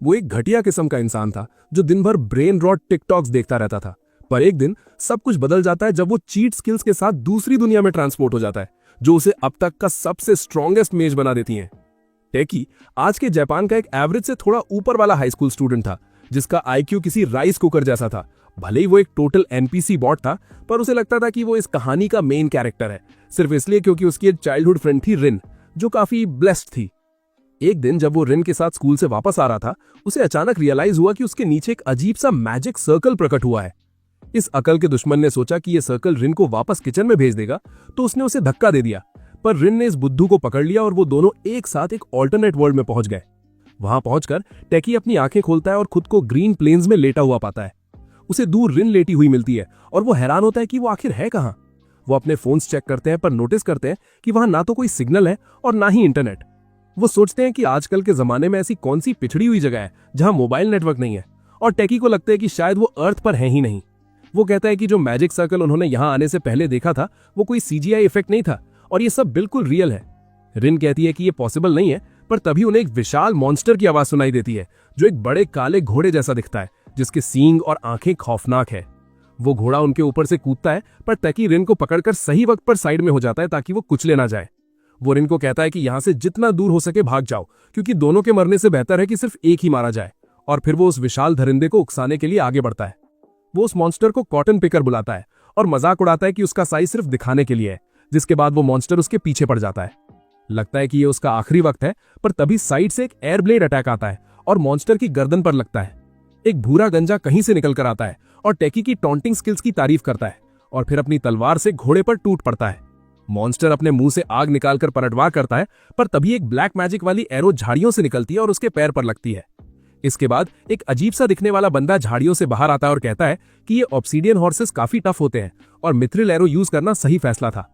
वो एक घटिया किस्म का इंसान था जो दिन भर ब्रेन रॉट टिकटॉक्स देखता रहता था। पर एक दिन सब कुछ बदल जाता है जब वो चीट स्किल्स के साथ दूसरी दुनिया में ट्रांसपोर्ट हो जाता है, जो उसे अब तक का सबसे स्ट्रॉन्गेस्ट मेज बना देती हैं। टेकी आज के जापान का एक एवरेज से थोड़ा ऊपर वाला हाई स्कूल स्टूडेंट था, जिसका आईक्यू किसी राइस कुकर जैसा था। भले ही वो एक टोटल एनपीसी बॉट था, पर उसे लगता था कि वो इस कहानी का मेन कैरेक्टर है, सिर्फ इसलिए क्योंकि उसकी एक चाइल्डहुड फ्रेंड थी रिन, जो काफी ब्लेस्ड थी। एक दिन जब वो रिन के साथ स्कूल से वापस आ रहा था, उसे अचानक रियलाइज हुआ कि उसके नीचे एक अजीब सा मैजिक सर्कल प्रकट हुआ है। इस अकल के दुश्मन ने सोचा कि ये सर्कल रिन को वापस किचन में भेज देगा, तो उसने उसे धक्का दे दिया। पर रिन ने इस बुद्धू को पकड़ लिया और वो दोनों एक साथ एक ऑल्टरनेट वर्ल्ड में पहुंच गए। वहां पहुंचकर टेकी अपनी आंखें खोलता है और खुद को ग्रीन प्लेन्स में लेटा हुआ पाता है। उसे दूर रिन लेटी हुई मिलती है और वो हैरान होता है कि वो आखिर है कहां। वो अपने फोन्स चेक करते हैं, पर नोटिस करते हैं कि वहां ना तो कोई सिग्नल है और ना ही इंटरनेट। वो सोचते हैं कि आजकल के जमाने में ऐसी कौन सी पिछड़ी हुई जगह है जहां मोबाइल नेटवर्क नहीं है, और टेकी को लगता है कि शायद वो अर्थ पर है ही नहीं। वो कहता है कि जो मैजिक सर्कल उन्होंने यहां आने से पहले देखा था वो कोई सीजीआई इफेक्ट नहीं था और ये सब बिल्कुल रियल है। रिन कहती है कि ये पॉसिबल नहीं है, पर तभी उन्हें एक विशाल मॉन्स्टर की आवाज सुनाई देती है, जो एक बड़े काले घोड़े जैसा दिखता है, जिसके सींग और आंखें खौफनाक है। वो घोड़ा उनके ऊपर से कूदता है, पर टेकी रिन को पकड़कर सही वक्त पर साइड में हो जाता है ताकि वो कुचले ना जाए। वो रिन को कहता है कि यहां से जितना दूर हो सके भाग जाओ, क्योंकि दोनों के मरने से बेहतर है कि सिर्फ एक ही मारा जाए। और फिर वो उस विशाल धरिंदे को उकसाने के लिए आगे बढ़ता है। वो उस मॉन्स्टर को कॉटन पिकर बुलाता है और मजाक उड़ाता है कि उसका साइज सिर्फ दिखाने के लिए है, जिसके बाद वो मॉन्स्टर उसके पीछे पड़ जाता है। लगता है कि ये उसका आखिरी वक्त है, पर तभी साइड से एक एयर ब्लेड अटैक आता है और मॉन्स्टर की गर्दन पर लगता है। एक भूरा गंजा कहीं से निकल कर आता है और टेकी की टॉन्टिंग स्किल्स की तारीफ करता है और फिर अपनी तलवार से घोड़े पर टूट पड़ता है। मॉन्स्टर अपने मुंह से आग निकालकर पलटवार करता है, पर तभी एक ब्लैक मैजिक वाली एरो झाड़ियों से निकलती है और उसके पैर पर लगती है। इसके बाद एक अजीब सा दिखने वाला बंदा झाड़ियों से बाहर आता है और कहता है कि ये ऑब्सीडियन हॉर्सेस काफी टफ होते हैं और मिथ्रिल एरो यूज करना सही फैसला था।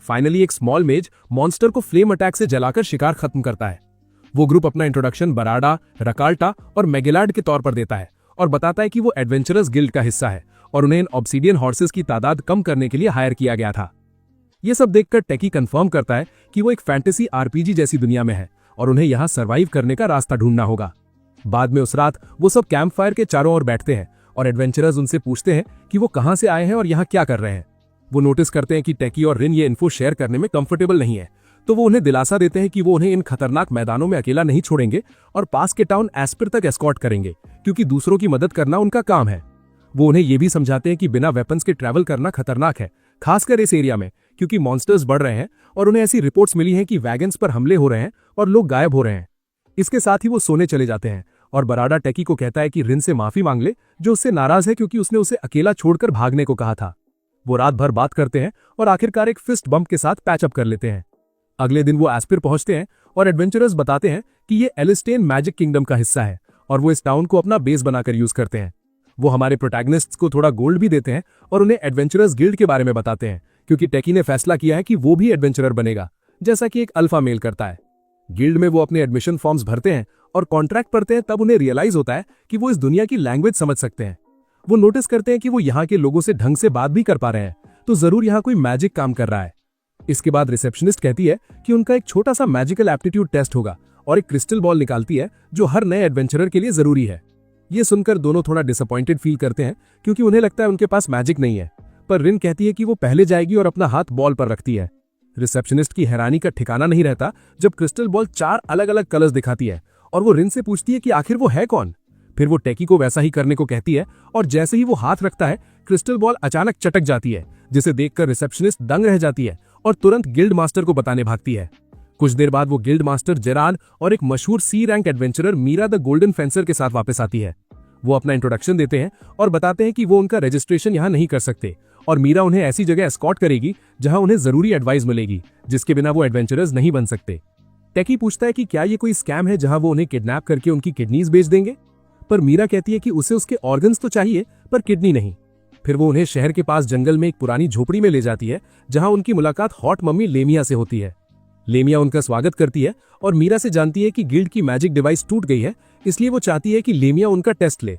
फाइनली एक स्मॉल मेज मॉन्स्टर को फ्लेम अटैक से जलाकर शिकार खत्म करता है। वो ग्रुप अपना इंट्रोडक्शन बराडा, रकाल्टा और मेगेलाड के तौर पर देता है और बताता है कि वो एडवेंचरस गिल्ड का हिस्सा है और उन्हें इन ऑब्सीडियन हॉर्सेस की तादाद कम करने के लिए हायर किया गया था। ये सब देखकर टेकी कंफर्म करता है कि वो एक फैंटेसी आरपीजी जैसी दुनिया में है और उन्हें यहाँ सर्वाइव करने का रास्ता ढूंढना होगा। बाद में उस रात वो सब कैंप फायर के चारों ओर बैठते हैं और एडवेंचरर्स उनसे पूछते हैं कि वो कहां से आए हैं और यहाँ क्या कर रहे हैं। वो नोटिस करते हैं कि टेकी और रिन ये इन्फो शेयर करने में कंफर्टेबल नहीं है, तो वो उन्हें दिलासा देते हैं कि वो उन्हें इन खतरनाक मैदानों में अकेला नहीं छोड़ेंगे और पास के टाउन एस्पिर तक एस्कॉर्ट करेंगे, क्योंकि दूसरों की मदद करना उनका काम है। वो उन्हें ये भी समझाते हैं कि बिना वेपन्स के ट्रैवल करना खतरनाक है, खासकर इस एरिया में, क्योंकि मॉन्स्टर्स बढ़ रहे हैं और उन्हें ऐसी रिपोर्ट्स मिली हैं कि वैगन्स पर हमले हो रहे हैं और लोग गायब हो रहे हैं। इसके साथ ही वो सोने चले जाते हैं और बराडा टेकी को कहता है कि रिन से माफी मांग ले, जो उससे नाराज है क्योंकि उसने उसे अकेला छोड़कर भागने को कहा था। वो रात भर बात करते हैं और आखिरकार एक फिस्ट बम्प के साथ पैचअप कर लेते हैं। अगले दिन वो एस्पिर पहुंचते हैं और एडवेंचरर्स बताते हैं कि ये एलिस्टेन मैजिक किंगडम का हिस्सा है और वो इस टाउन को अपना बेस बनाकर यूज करते हैं। वो हमारे प्रोटैगनिस्ट्स को थोड़ा गोल्ड भी देते हैं और उन्हें एडवेंचरर्स गिल्ड के बारे में बताते हैं, क्योंकि टेकी ने फैसला किया है कि वो भी एडवेंचरर बनेगा, जैसा कि एक अल्फा मेल करता है। गिल्ड में वो अपने एडमिशन फॉर्म्स भरते हैं और कॉन्ट्रैक्ट पढ़ते हैं, तब उन्हें रियलाइज होता है कि वो इस दुनिया की लैंग्वेज समझ सकते हैं। वो नोटिस करते हैं कि वो यहाँ के लोगों से ढंग से बात भी कर पा रहे हैं, तो जरूर यहाँ कोई मैजिक काम कर रहा है। इसके बाद रिसेप्शनिस्ट कहती है कि उनका एक छोटा सा मैजिकल एप्टीट्यूड टेस्ट होगा और एक क्रिस्टल बॉल निकालती है, जो हर नए एडवेंचरर के लिए जरूरी है। ये सुनकर दोनों थोड़ा डिसअपॉइंटेड फील करते हैं, क्योंकि उन्हें लगता है उनके पास मैजिक नहीं है, पर रिन कहती है कि वो पहले जाएगी और अपना हाथ बॉल पर रखती है। रिसेप्शनिस्ट की हैरानी का ठिकाना नहीं रहता जब क्रिस्टल बॉल 4 अलग अलग कलर्स दिखाती है और वो रिन से पूछती है कि आखिर वो है कौन। फिर वो टेकी को वैसा ही करने को कहती है और जैसे ही वो हाथ रखता है, क्रिस्टल बॉल अचानक चटक जाती है, जिसे देखकर रिसेप्शनिस्ट दंग रह जाती है और तुरंत गिल्ड मास्टर को बताने भागती है। कुछ देर बाद वो गिल्ड मास्टर जेरान और एक मशहूर C rank adventurer Mira the golden fencer के साथ वापस आती है। वो अपना इंट्रोडक्शन देते हैं और बताते हैं कि वो उनका रजिस्ट्रेशन यहाँ नहीं कर सकते और मीरा उन्हें ऐसी जगह एस्कॉर्ट करेगी जहां उन्हें जरूरी एडवाइस मिलेगी, जिसके बिना वो एडवेंचरर्स नहीं बन सकते। टेकी पूछता है कि क्या ये कोई स्कैम है जहां वो उन्हें किडनैप करके उनकी किडनीज बेच देंगे, पर मीरा कहती है कि उसे उसके ऑर्गन्स तो चाहिए पर किडनी नहीं। फिर वो उन्हें शहर के पास जंगल में एक पुरानी झोपड़ी में ले जाती है, जहां उनकी मुलाकात हॉट मम्मी लेमिया से होती है। लेमिया उनका स्वागत करती है और मीरा से जानती है कि गिल्ड की मैजिक डिवाइस टूट गई है, इसलिए वो चाहती है कि लेमिया उनका टेस्ट ले।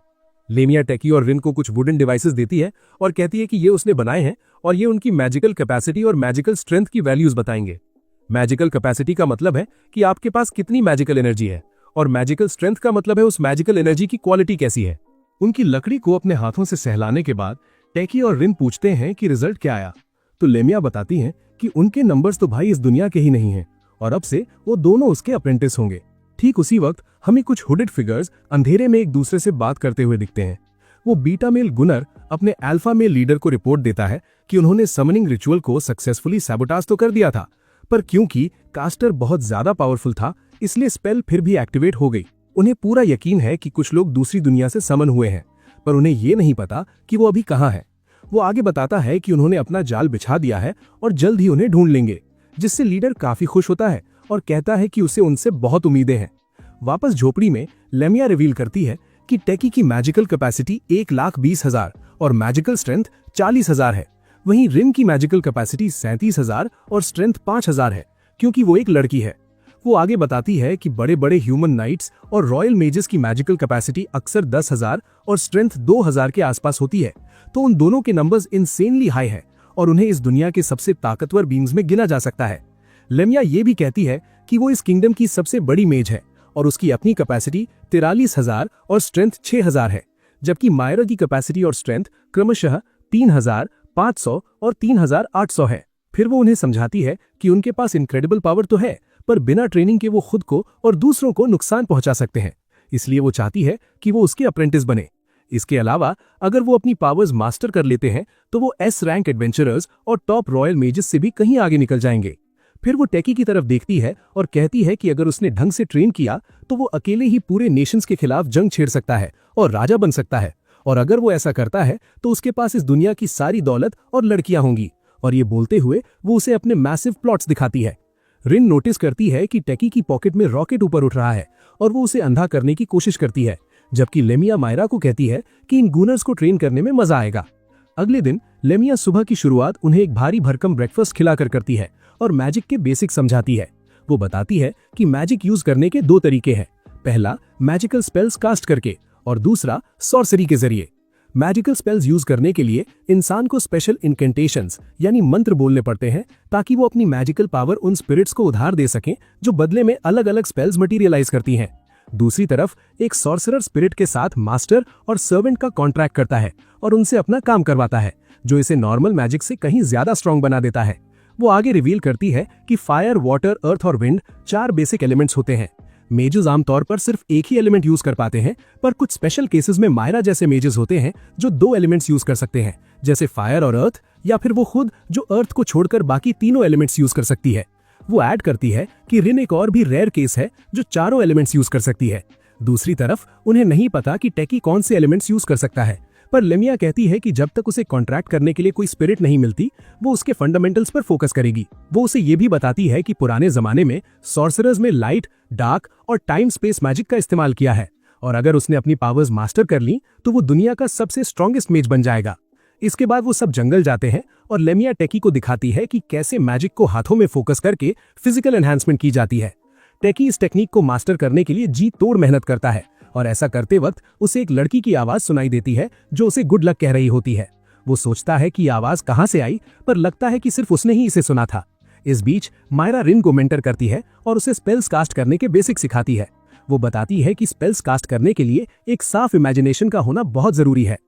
लेमिया टेकी और रिन को कुछ वुडन डिवाइसेस देती है और कहती है कि ये उसने बनाए हैं और ये उनकी मैजिकल कैपेसिटी और मैजिकल स्ट्रेंथ की वैल्यूज बताएंगे। मैजिकल कैपेसिटी का मतलब है कि आपके पास कितनी मैजिकल एनर्जी है और मैजिकल स्ट्रेंथ का मतलब है उस मैजिकल एनर्जी की क्वालिटी कैसी है। उनकी लकड़ी को अपने हाथों से सहलाने के बाद टेकी और रिन पूछते हैं कि रिजल्ट क्या आया। तो लेमिया बताती हैं कि उनके नंबर्स तो भाई इस दुनिया के ही नहीं हैं और अब से वो दोनों उसके अप्रेंटिस होंगे। ठीक उसी वक्त हमें कुछ हुडेड फिगर्स अंधेरे में एक दूसरे से बात करते हुए दिखते हैं। वो बीटा मेल गुनर अपने अल्फा मेल लीडर को रिपोर्ट देता है कि उन्होंने समनिंग रिचुअल को सक्सेसफुली सैबोटाज तो कर दिया था, पर क्योंकि कास्टर बहुत ज्यादा पावरफुल था इसलिए स्पेल फिर भी एक्टिवेट हो गई। उन्हें पूरा यकीन है कि कुछ लोग दूसरी दुनिया से समन हुए हैं, पर उन्हें ये नहीं पता कि वो अभी कहाँ है। वो आगे बताता है कि उन्होंने अपना जाल बिछा दिया है और जल्द ही उन्हें ढूंढ लेंगे, जिससे लीडर काफी खुश होता है और कहता है कि उसे उनसे बहुत उम्मीदें हैं। वापस झोपड़ी में लेमिया रिवील करती है कि टेकी की मैजिकल कैपेसिटी 1,20,000 और मैजिकल स्ट्रेंथ 40,000 है। वहीं रिन की मैजिकल कैपेसिटी 37,000 और स्ट्रेंथ 5,000 है, क्योंकि वो एक लड़की है। वो आगे बताती है कि बड़े बड़े ह्यूमन नाइट्स और रॉयल मेजेस की मैजिकल कैपेसिटी अक्सर 10,000 और स्ट्रेंथ 2,000 के आसपास होती है, तो उन दोनों के नंबर्स इंसेनली हाई है और उन्हें इस दुनिया के सबसे ताकतवर बींग्स में गिना जा सकता है। लेमिया ये भी कहती है कि वो इस किंगडम की सबसे बड़ी मेज है और उसकी अपनी कैपेसिटी 43,000 और स्ट्रेंथ 6,000 है, जबकि मायरा की कैपेसिटी और स्ट्रेंथ क्रमशः 3,500 और 3,800 है। फिर वो उन्हें समझाती है कि उनके पास इनक्रेडिबल पावर तो है, पर बिना ट्रेनिंग के वो खुद को और दूसरों को नुकसान पहुंचा सकते हैं, इसलिए वो चाहती है कि वो उसके अप्रेंटिस बने। इसके अलावा अगर वो अपनी पावर्स मास्टर कर लेते हैं तो वो एस रैंक एडवेंचरर्स और टॉप रॉयल मेजेस से भी कहीं आगे निकल जाएंगे। फिर वो टेकी की तरफ देखती है और कहती है कि अगर उसने ढंग से ट्रेन किया तो वो अकेले ही पूरे नेशंस के खिलाफ जंग छेड़ सकता है और राजा बन सकता है, और अगर वो ऐसा करता है तो उसके पास इस दुनिया की सारी दौलत और लड़कियां होंगी। और ये बोलते हुए वो उसे अपने मैसिव प्लॉट्स दिखाती है। रिन नोटिस करती है कि टेकी की पॉकेट में रॉकेट ऊपर उठ रहा है और वो उसे अंधा करने की कोशिश करती है, जबकि लेमिया मायरा को कहती है कि इन गूनर्स को ट्रेन करने में मजा आएगा। अगले दिन लेमिया सुबह की शुरुआत उन्हें एक भारी भरकम ब्रेकफास्ट खिलाकर करती है और मैजिक के बेसिक समझाती है। वो बताती है कि मैजिक यूज करने के 2 तरीके हैं, पहला मैजिकल स्पेल्स कास्ट करके और दूसरा सॉर्सरी के जरिए। मैजिकल स्पेल्स यूज करने के लिए इंसान को स्पेशल इनकेंटेशंस यानी मंत्र बोलने पड़ते हैं ताकि वो अपनी मैजिकल पावर उन स्पिरिट्स को उधार दे सकें जो बदले में अलग अलग स्पेल्स मटेरियलाइज करती हैं। दूसरी तरफ एक सॉर्सरर स्पिरिट के साथ मास्टर और सर्वेंट का कॉन्ट्रैक्ट करता है और उनसे अपना काम करवाता है, जो इसे नॉर्मल मैजिक से कहीं ज्यादा स्ट्रॉन्ग बना देता है। वो आगे रिवील करती है कि फायर, वाटर, अर्थ और विंड 4 बेसिक एलिमेंट्स होते हैं। मेजेस आमतौर पर सिर्फ एक ही एलिमेंट यूज कर पाते हैं, पर कुछ स्पेशल केसेस में मायरा जैसे मेजेस होते हैं जो 2 एलिमेंट्स यूज कर सकते हैं, जैसे फायर और अर्थ, या फिर वो खुद जो अर्थ को छोड़कर बाकी तीनों एलिमेंट्स यूज कर सकती है। वो ऐड करती है कि रिन एक और भी रेयर केस है जो चारों एलिमेंट्स यूज कर सकती है। दूसरी तरफ उन्हें नहीं पता कि टेकी कौन से एलिमेंट्स यूज कर सकता है, पर लेमिया कहती है कि जब तक उसे कॉन्ट्रैक्ट करने के लिए कोई स्पिरिट नहीं मिलती वो उसके फंडामेंटल्स पर फोकस करेगी। वो उसे ये भी बताती है कि पुराने जमाने में सॉर्सरर्स में लाइट, डार्क और टाइम स्पेस मैजिक का इस्तेमाल किया है, और अगर उसने अपनी पावर्स मास्टर कर ली तो वो दुनिया का सबसे स्ट्रॉन्गेस्ट मेज बन जाएगा। इसके बाद वो सब जंगल जाते हैं और लेमिया टेकी को दिखाती है कि कैसे मैजिक को हाथों में फोकस करके फिजिकल एनहांसमेंट की जाती है। टेकी इस टेक्निक को मास्टर करने के लिए जी तोड़ मेहनत करता है और ऐसा करते वक्त उसे एक लड़की की आवाज सुनाई देती है जो उसे गुड लक कह रही होती है। वो सोचता है कि आवाज कहां से आई, पर लगता है कि सिर्फ उसने ही इसे सुना था। इस बीच मायरा रिन को मेंटर करती है और उसे स्पेल्स कास्ट करने के बेसिक सिखाती है। वो बताती है कि स्पेल्स कास्ट करने के लिए एक साफ इमेजिनेशन का होना बहुत जरूरी है।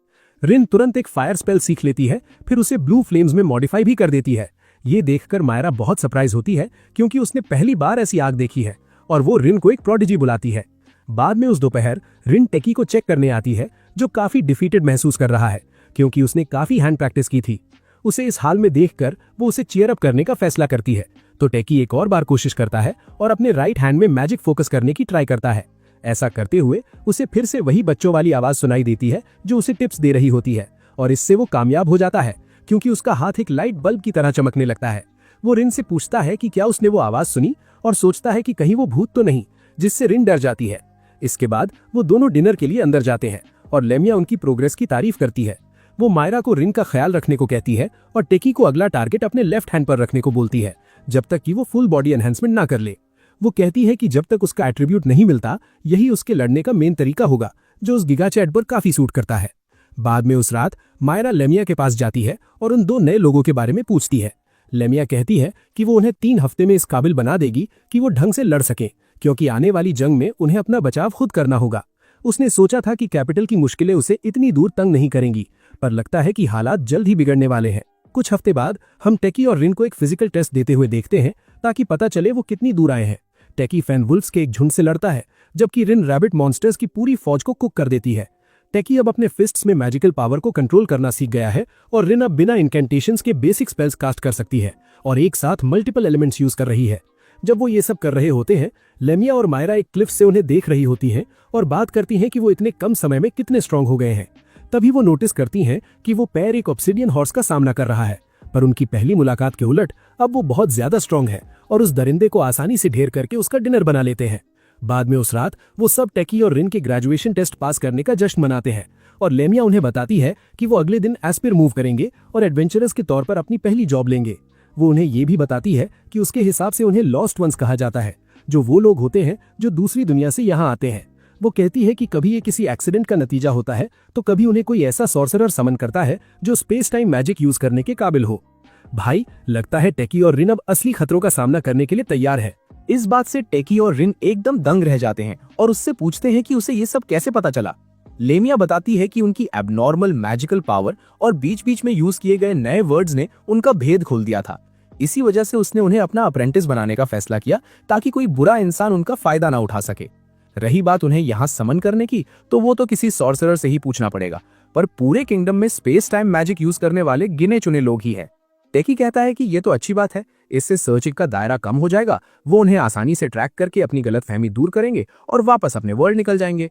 रिन तुरंत एक फायर स्पेल सीख लेती है, फिर उसे ब्लू फ्लेम्स में मॉडिफाई भी कर देती है। ये देखकर मायरा बहुत सरप्राइज होती है क्योंकि उसने पहली बार ऐसी आग देखी है, और वो रिन को एक प्रोडिजी बुलाती है। बाद में उस दोपहर रिन टेकी को चेक करने आती है, जो काफी डिफीटेड महसूस कर रहा है क्योंकि उसने काफी हैंड प्रैक्टिस की थी। उसे इस हाल में देखकर वो उसे चीयर अप करने का फैसला करती है, तो टेकी एक और बार कोशिश करता है और अपने राइट हैंड में मैजिक फोकस करने की ट्राई करता है। ऐसा करते हुए उसे फिर से वही बच्चों वाली आवाज सुनाई देती है जो उसे टिप्स दे रही होती है, और इससे वो कामयाब हो जाता है क्योंकि उसका हाथ एक लाइट बल्ब की तरह चमकने लगता है। वो रिन से पूछता है कि क्या उसने वो आवाज सुनी और सोचता है कि कहीं वो भूत तो नहीं, जिससे रिन डर जाती है। इसके बाद वो दोनों डिनर के लिए अंदर जाते हैं और लेमिया उनकी प्रोग्रेस की तारीफ करती है। वो मायरा को रिन का ख्याल रखने को कहती है और टेकी को अगला टारगेट अपने लेफ्ट हैंड पर रखने को बोलती है जब तक कि वो फुल बॉडी एनहांसमेंट ना कर ले। वो कहती है कि जब तक उसका एट्रीब्यूट नहीं मिलता यही उसके लड़ने का मेन तरीका होगा, जो उस गिगा चैट पर काफी सूट करता है। बाद में उस रात मायरा लेमिया के पास जाती है और उन 2 नए लोगों के बारे में पूछती है। लेमिया कहती है कि वो उन्हें 3 हफ्ते में इस काबिल बना देगी कि वो ढंग से लड़ सकें, क्योंकि आने वाली जंग में उन्हें अपना बचाव खुद करना होगा। उसने सोचा था कि कैपिटल की मुश्किलें उसे इतनी दूर तंग नहीं करेंगी, पर लगता है कि हालात जल्द ही बिगड़ने वाले हैं। कुछ हफ्ते बाद हम टेकी और रिन को एक फिजिकल टेस्ट देते हुए देखते हैं ताकि पता चले वो कितनी दूर आए हैं। टेकी फैनवुल्फ्स के एक झुंड से लड़ता है, जबकि रिन रैबिट मॉन्स्टर्स की पूरी फौज को कुक कर देती है। टेकी अब अपने फिस्ट्स में मैजिकल पावर को कंट्रोल करना सीख गया है और रिन अब बिना इंकेंटेशंस के बेसिक स्पेल्स कास्ट कर सकती है और एक साथ मल्टीपल एलिमेंट्स यूज कर रही है। जब वो ये सब कर रहे होते हैं, लेमिया और मायरा एक क्लिफ से उन्हें देख रही होती हैं और बात करती हैं कि वो इतने कम समय में कितने स्ट्रांग हो गए हैं। तभी वो नोटिस करती हैं कि वो पैर एक ऑब्सिडियन हॉर्स का सामना कर रहा है, पर उनकी पहली मुलाकात के उलट अब वो बहुत ज्यादा स्ट्रांग है और उस दरिंदे को आसानी से ढेर करके उसका डिनर बना लेते हैं। बाद में उस रात वो सब टेकी और रिन के ग्रेजुएशन टेस्ट पास करने का जश्न मनाते हैं और लेमिया उन्हें बताती है कि वो अगले दिन एस्पिर मूव करेंगे और एडवेंचरर्स के तौर पर अपनी पहली जॉब लेंगे। वो उन्हें ये भी बताती है कि उसके हिसाब से उन्हें लॉस्ट वंस कहा जाता है, जो वो लोग होते हैं जो दूसरी दुनिया से यहाँ आते हैं। वो कहती है कि कभी ये किसी एक्सीडेंट का नतीजा होता है तो कभी उन्हें कोई ऐसा सॉर्सरर समन करता है जो स्पेस टाइम मैजिक यूज करने के काबिल हो। भाई, लगता है टेकी और रिन अब असली खतरों का सामना करने के लिए तैयार है। इस बात से टेकी और रिन एकदम दंग रह जाते हैं और उससे पूछते हैं कि उसे ये सब कैसे पता चला। लेमिया बताती है कि उनकी एबनॉर्मल मैजिकल पावर और बीच बीच में यूज किए गए नए वर्ड्स ने उनका भेद खोल दिया था। इसी वजह से उसने उन्हें अपना अप्रेंटिस बनाने का फैसला किया ताकि कोई बुरा इंसान उनका फायदा ना उठा सके। रही बात उन्हें यहाँ समन करने की, तो वो तो किसी सॉर्सरर से ही पूछना पड़ेगा, पर पूरे किंगडम में स्पेस टाइम मैजिक यूज करने वाले गिने चुने लोग ही हैं। टेकी कहता है कि ये तो अच्छी बात है, इससे सर्चिंग का दायरा कम हो जाएगा। वो उन्हें आसानी से ट्रैक करके अपनी गलतफहमी दूर करेंगे और वापस अपने वर्ल्ड निकल जाएंगे।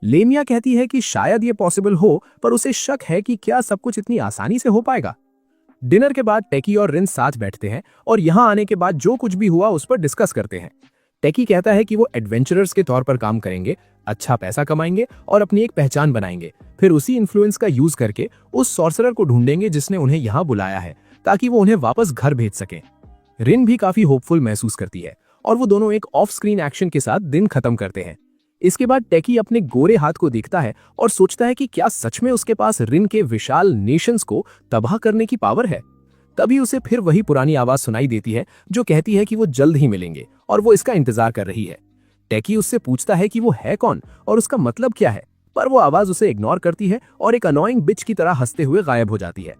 लेमिया कहती है कि शायद ये पॉसिबल हो, पर उसे शक है कि क्या सब कुछ इतनी आसानी से हो पाएगा। डिनर के बाद टेकी और रिन साथ बैठते हैं और यहाँ आने के बाद जो कुछ भी हुआ उस पर डिस्कस करते हैं। टेकी कहता है कि वो एडवेंचरर्स के तौर पर काम करेंगे, अच्छा पैसा कमाएंगे और अपनी एक पहचान बनाएंगे। फिर उसी इन्फ्लुएंस का यूज करके उस सॉर्सरर को ढूंढेंगे जिसने उन्हें यहाँ बुलाया है, ताकि वो उन्हें वापस घर भेज सके। रिन भी काफी होपफुल महसूस करती है और वो दोनों एक ऑफ स्क्रीन एक्शन के साथ दिन खत्म करते हैं। इसके बाद टेकी अपने गोरे हाथ को देखता है और सोचता है कि क्या सच में उसके पास रिन के विशाल नेशंस को तबाह करने की पावर है। तभी उसे फिर वही पुरानी आवाज सुनाई देती है जो कहती है कि वो जल्द ही मिलेंगे और वो इसका इंतजार कर रही है। टेकी उससे पूछता है कि वो है कौन और उसका मतलब क्या है, पर वो आवाज उसे इग्नोर करती है और एक अनोइंग बिच की तरह हंसते हुए गायब हो जाती है।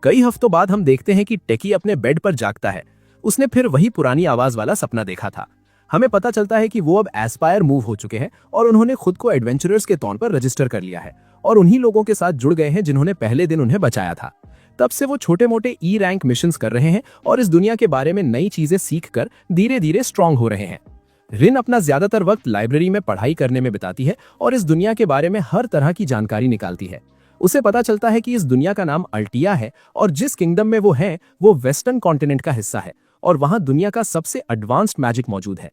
कई हफ्तों बाद हम देखते हैं कि टेकी अपने बेड पर जागता है। उसने फिर वही पुरानी आवाज वाला सपना देखा था। हमें पता चलता है कि वो अब एस्पायर मूव हो चुके हैं और उन्होंने खुद को एडवेंचरर्स के तौर पर रजिस्टर कर लिया है और उन्हीं लोगों के साथ जुड़ गए हैं जिन्होंने पहले दिन उन्हें बचाया था। तब से वो छोटे मोटे ई रैंक मिशंस कर रहे हैं और इस दुनिया के बारे में नई चीजें सीखकर धीरे धीरे स्ट्रांग हो रहे हैं। रिन अपना ज्यादातर वक्त लाइब्रेरी में पढ़ाई करने में बिताती है और इस दुनिया के बारे में हर तरह की जानकारी निकालती है। उसे पता चलता है कि इस दुनिया का नाम अल्टिया है और जिस किंगडम में वो है वो वेस्टर्न कॉन्टिनेंट का हिस्सा है और वहां दुनिया का सबसे एडवांस्ड मैजिक मौजूद है।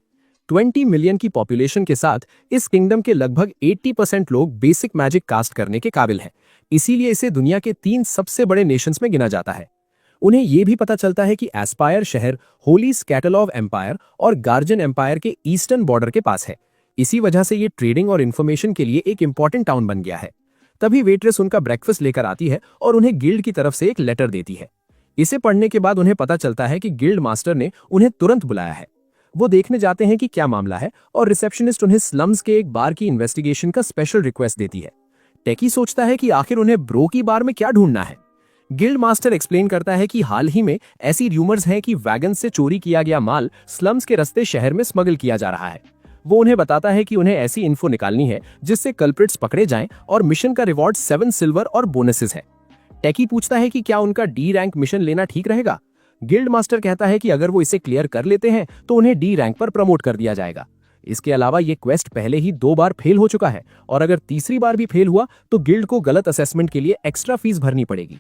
20 मिलियन की पॉपुलेशन के साथ इस किंगडम के लगभग 80% लोग बेसिक मैजिक कास्ट करने के काबिल हैं। इसीलिए इसे दुनिया के 3 सबसे बड़े नेशंस में गिना जाता है। उन्हें यह भी पता चलता है कि एस्पायर शहर होली स्कैटलॉव एम्पायर और गार्जन एम्पायर के ईस्टर्न बॉर्डर के पास है। इसी वजह से ये ट्रेडिंग और इन्फॉर्मेशन के लिए एक इंपॉर्टेंट टाउन बन गया है। तभी वेट्रेस उनका ब्रेकफास्ट लेकर आती है और उन्हें गिल्ड की तरफ से एक लेटर देती है। इसे पढ़ने के बाद उन्हें पता चलता है कि गिल्ड मास्टर ने उन्हें तुरंत बुलाया है। वो देखने जाते हैं कि क्या मामला है और रिसेप्शनिस्ट उन्हें स्लम्स के एक बार की इन्वेस्टिगेशन का स्पेशल रिक्वेस्ट देती है। टेकी सोचता है कि आखिर उन्हें ब्रो की बार में क्या ढूंढना है। गिल्ड मास्टर एक्सप्लेन करता है कि हाल ही में ऐसी र्यूमर्स हैं कि वैगन से चोरी किया गया माल स्लम्स के रास्ते शहर में स्मगल किया जा रहा है। वो उन्हें बताता है कि उन्हें ऐसी इन्फो निकालनी है जिससे कल्प्रिट्स पकड़े जाएं और मिशन का रिवॉर्ड 7 सिल्वर और बोनसेस है। टेकी पूछता है कि क्या उनका डी रैंक मिशन लेना ठीक रहेगा। गिल्ड मास्टर कहता है कि अगर वो इसे क्लियर कर लेते हैं तो उन्हें डी रैंक पर प्रमोट कर दिया जाएगा। इसके अलावा ये क्वेस्ट पहले ही 2 बार फेल हो चुका है और अगर तीसरी बार भी फेल हुआ तो गिल्ड को गलत असेसमेंट के लिए एक्स्ट्रा फीस भरनी पड़ेगी।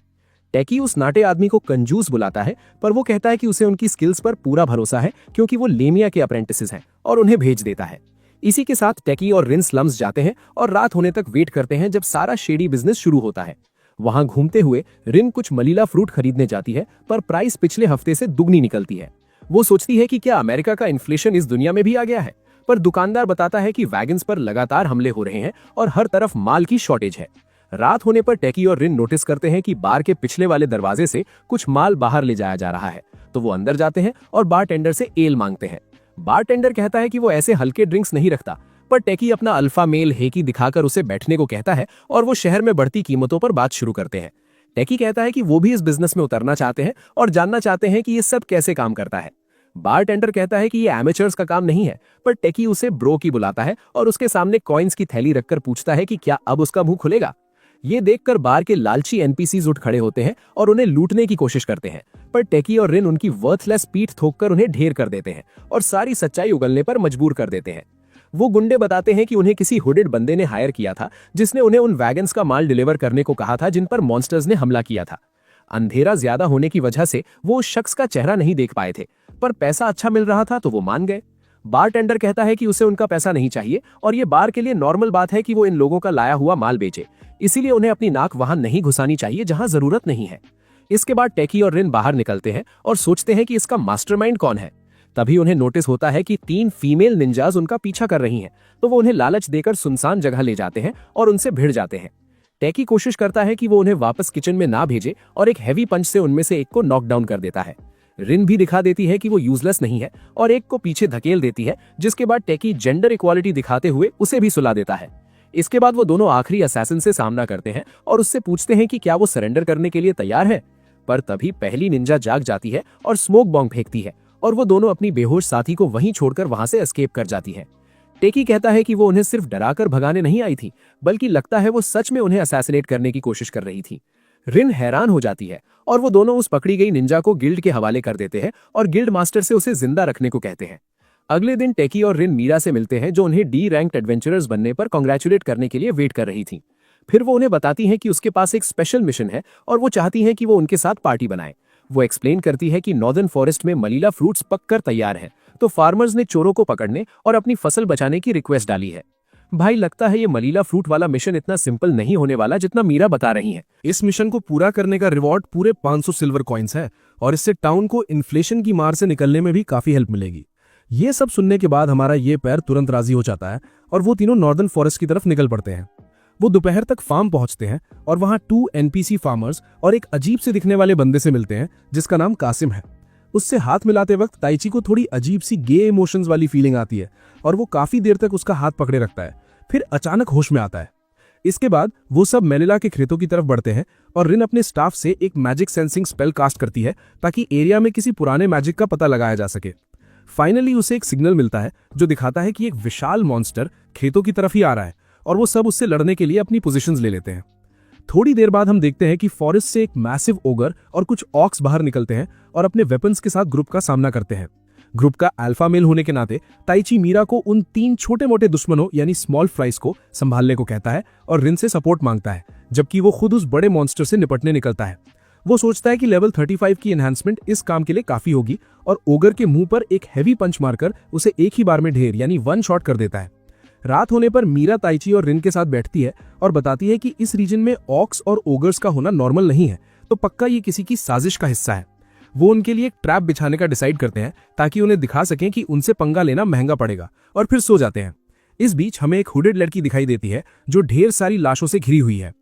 टेकी उस नाटे आदमी को कंजूस बुलाता है, पर वो कहता है कि उसे उनकी स्किल्स पर पूरा भरोसा है क्योंकि वो लेमिया के अप्रेंटिसेस हैं और उन्हें भेज देता है। इसी के साथ टेकी और रिन स्लम्स जाते हैं और रात होने तक वेट करते हैं जब सारा शेडी बिजनेस शुरू होता है। वहां घूमते हुए रिन कुछ मलीला फ्रूट खरीदने जाती है, पर प्राइस पिछले हफ्ते से दुगनी निकलती है। वो सोचती है कि क्या अमेरिका का इन्फ्लेशन इस दुनिया में भी आ गया है, पर दुकानदार बताता है कि वैगन्स पर लगातार हमले हो रहे हैं और हर तरफ माल की शॉर्टेज है। रात होने पर टेकी और रिन नोटिस करते हैं कि बार के पिछले वाले दरवाजे से कुछ माल बाहर ले जाया जा रहा है, तो वो अंदर जाते हैं और बार टेंडर से एल मांगते हैं। बारटेंडर कहता है कि वो ऐसे हल्के ड्रिंक्स नहीं रखता, पर टेकी अपना अल्फा मेल हेकी दिखाकर उसे बैठने को कहता है और वो शहर में बढ़ती कीमतों पर बात शुरू करते हैं। टेकी कहता है कि वो भी इस बिजनेस में उतरना चाहते हैं और जानना चाहते हैं कि ये सब कैसे काम करता है। बारटेंडर कहता है कि ये एमेचर्स का काम नहीं है, पर टेकी उसे ब्रो की बुलाता है और उसके सामने कॉइन्स की थैली रखकर पूछता है कि क्या अब उसका मुंह खुलेगा। ये देखकर बार के लालची एनपीसीज उठ खड़े होते हैं और उन्हें लूटने की कोशिश करते हैं, पर टेकी और रिन उनकी वर्थलेस पीठ थोककर उन्हें ढेर कर देते हैं और सारी सच्चाई उगलने पर मजबूर कर देते हैं। वो गुंडे बताते हैं कि उन्हें किसी हुडेड बंदे ने हायर किया था, जिसने उन्हें उन वैगन्स का माल डिलीवर करने को कहा था जिन पर मॉन्स्टर्स ने हमला किया था। अंधेरा ज्यादा होने की वजह से वो उस शख्स का चेहरा नहीं देख पाए थे, पर पैसा अच्छा मिल रहा था तो वो मान गए। बारटेंडर कहता है कि उसे उनका पैसा नहीं चाहिए और ये बार के लिए नॉर्मल बात है कि वो इन लोगों का लाया हुआ माल बेचे, इसीलिए उन्हें अपनी नाक वहां नहीं घुसानी चाहिए जहां जरूरत नहीं है। इसके बाद टेकी और रिन बाहर निकलते हैं और सोचते हैं कि इसका मास्टरमाइंड कौन है। तभी उन्हें नोटिस होता है कि 3 फीमेल निंजाज उनका पीछा कर रही हैं, तो वो उन्हें लालच देकर सुनसान जगह ले जाते हैं और उनसे भिड़ जाते हैं। टेकी कोशिश करता है कि वो उन्हें वापस किचन में ना भेजे और एक हैवी पंच से उनमें से एक को नॉकडाउन कर देता है। रिन भी दिखा देती है कि वो यूजलेस नहीं है और एक को पीछे धकेल देती है, जिसके बाद टेकी जेंडर इक्वालिटी दिखाते हुए उसे भी सुला देता है। इसके बाद वो दोनों आखिरी असैसिन से सामना करते हैं और उससे पूछते हैं कि क्या वो सरेंडर करने के लिए तैयार है। पर तभी पहली निंजा जाग जाती है और स्मोक बॉम्ब फेंकती है और वो दोनों अपनी बेहोश साथी को वहीं छोड़कर वहां से एस्केप कर जाती है। टेकी कहता है कि वो उन्हें सिर्फ डराकर भगाने नहीं आई थी, बल्कि लगता है वो सच में उन्हें असैसिनेट करने की कोशिश कर रही थी। रिन हैरान हो जाती है और वो दोनों उस पकड़ी गई निंजा को गिल्ड के हवाले कर देते हैं और गिल्ड मास्टर से उसे जिंदा रखने को कहते हैं। अगले दिन टेकी और रिन मीरा से मिलते हैं, जो उन्हें डी रैंक्ड एडवेंचरर्स बनने पर कांग्रेचुलेट करने के लिए वेट कर रही थी। फिर वो उन्हें बताती हैं कि उसके पास एक स्पेशल मिशन है और वो चाहती हैं कि वो उनके साथ पार्टी बनाए। वो एक्सप्लेन करती है कि नॉर्दर्न फॉरेस्ट में मलीला फ्रूट्स पककर तैयार हैं, तो फार्मर्स ने चोरों को पकड़ने और अपनी फसल बचाने की रिक्वेस्ट डाली है। भाई लगता है ये मलीला फ्रूट वाला मिशन इतना सिंपल नहीं होने वाला जितना मीरा बता रही हैं। इस मिशन को पूरा करने का रिवॉर्ड पूरे 500 सिल्वर कॉइन्स है और इससे टाउन को इन्फ्लेशन की मार से निकलने में भी काफी हेल्प मिलेगी। ये सब सुनने के बाद हमारा ये पैर तुरंत राजी हो जाता है और वो तीनों नॉर्दर्न फॉरेस्ट की तरफ निकल पड़ते हैं। वो दोपहर तक फार्म पहुंचते हैं और वहां 2 एनपीसी फार्मर्स और एक अजीब से दिखने वाले बंदे से मिलते हैं जिसका नाम कासिम है। उससे हाथ मिलाते वक्त ताइची को थोड़ी अजीब सी गे इमोशंस वाली फीलिंग आती है और वो काफी देर तक उसका हाथ पकड़े रखता है, फिर अचानक होश में आता है। इसके बाद वो सब मेलिला के खेतों की तरफ बढ़ते हैं और रिन अपने स्टाफ से एक मैजिक सेंसिंग स्पेल कास्ट करती है ताकि एरिया में किसी पुराने मैजिक का पता लगाया जा सके। फाइनली उसे एक सिग्नल मिलता है जो दिखाता है कि एक विशाल मॉन्स्टर खेतों की तरफ ही आ रहा है और वो सब उससे लड़ने के लिए अपनी पोजीशंस ले लेते हैं। थोड़ी देर बाद हम देखते हैं कि फॉरेस्ट से एक मैसिव ओगर और कुछ ऑक्स बाहर निकलते हैं और अपने वेपन्स के साथ ग्रुप का सामना करते हैं। ग्रुप का अल्फा मेल होने के नाते ताइची मीरा को उन 3 छोटे मोटे दुश्मनों यानी स्मॉल फ्राइज को संभालने को कहता है और रिन से सपोर्ट मांगता है, जबकि वो खुद उस बड़े मॉन्स्टर से निपटने निकलता है। वो सोचता है कि लेवल 35 की एनहांसमेंट इस काम के लिए काफी होगी और ओगर के मुंह पर एक हैवी पंच मारकर उसे एक ही बार में ढेर यानी 1 शॉट कर देता है। रात होने पर मीरा ताइची और रिन के साथ बैठती है और बताती है कि इस रीजन में ऑक्स और ओगर्स का होना नॉर्मल नहीं है, तो पक्का ये किसी की साजिश का हिस्सा है। वो उनके लिए एक ट्रैप बिछाने का डिसाइड करते हैं ताकि उन्हें दिखा सकें कि उनसे पंगा लेना महंगा पड़ेगा, और फिर सो जाते हैं। इस बीच हमें एक हुडेड लड़की दिखाई देती है जो ढेर सारी लाशों से घिरी हुई है।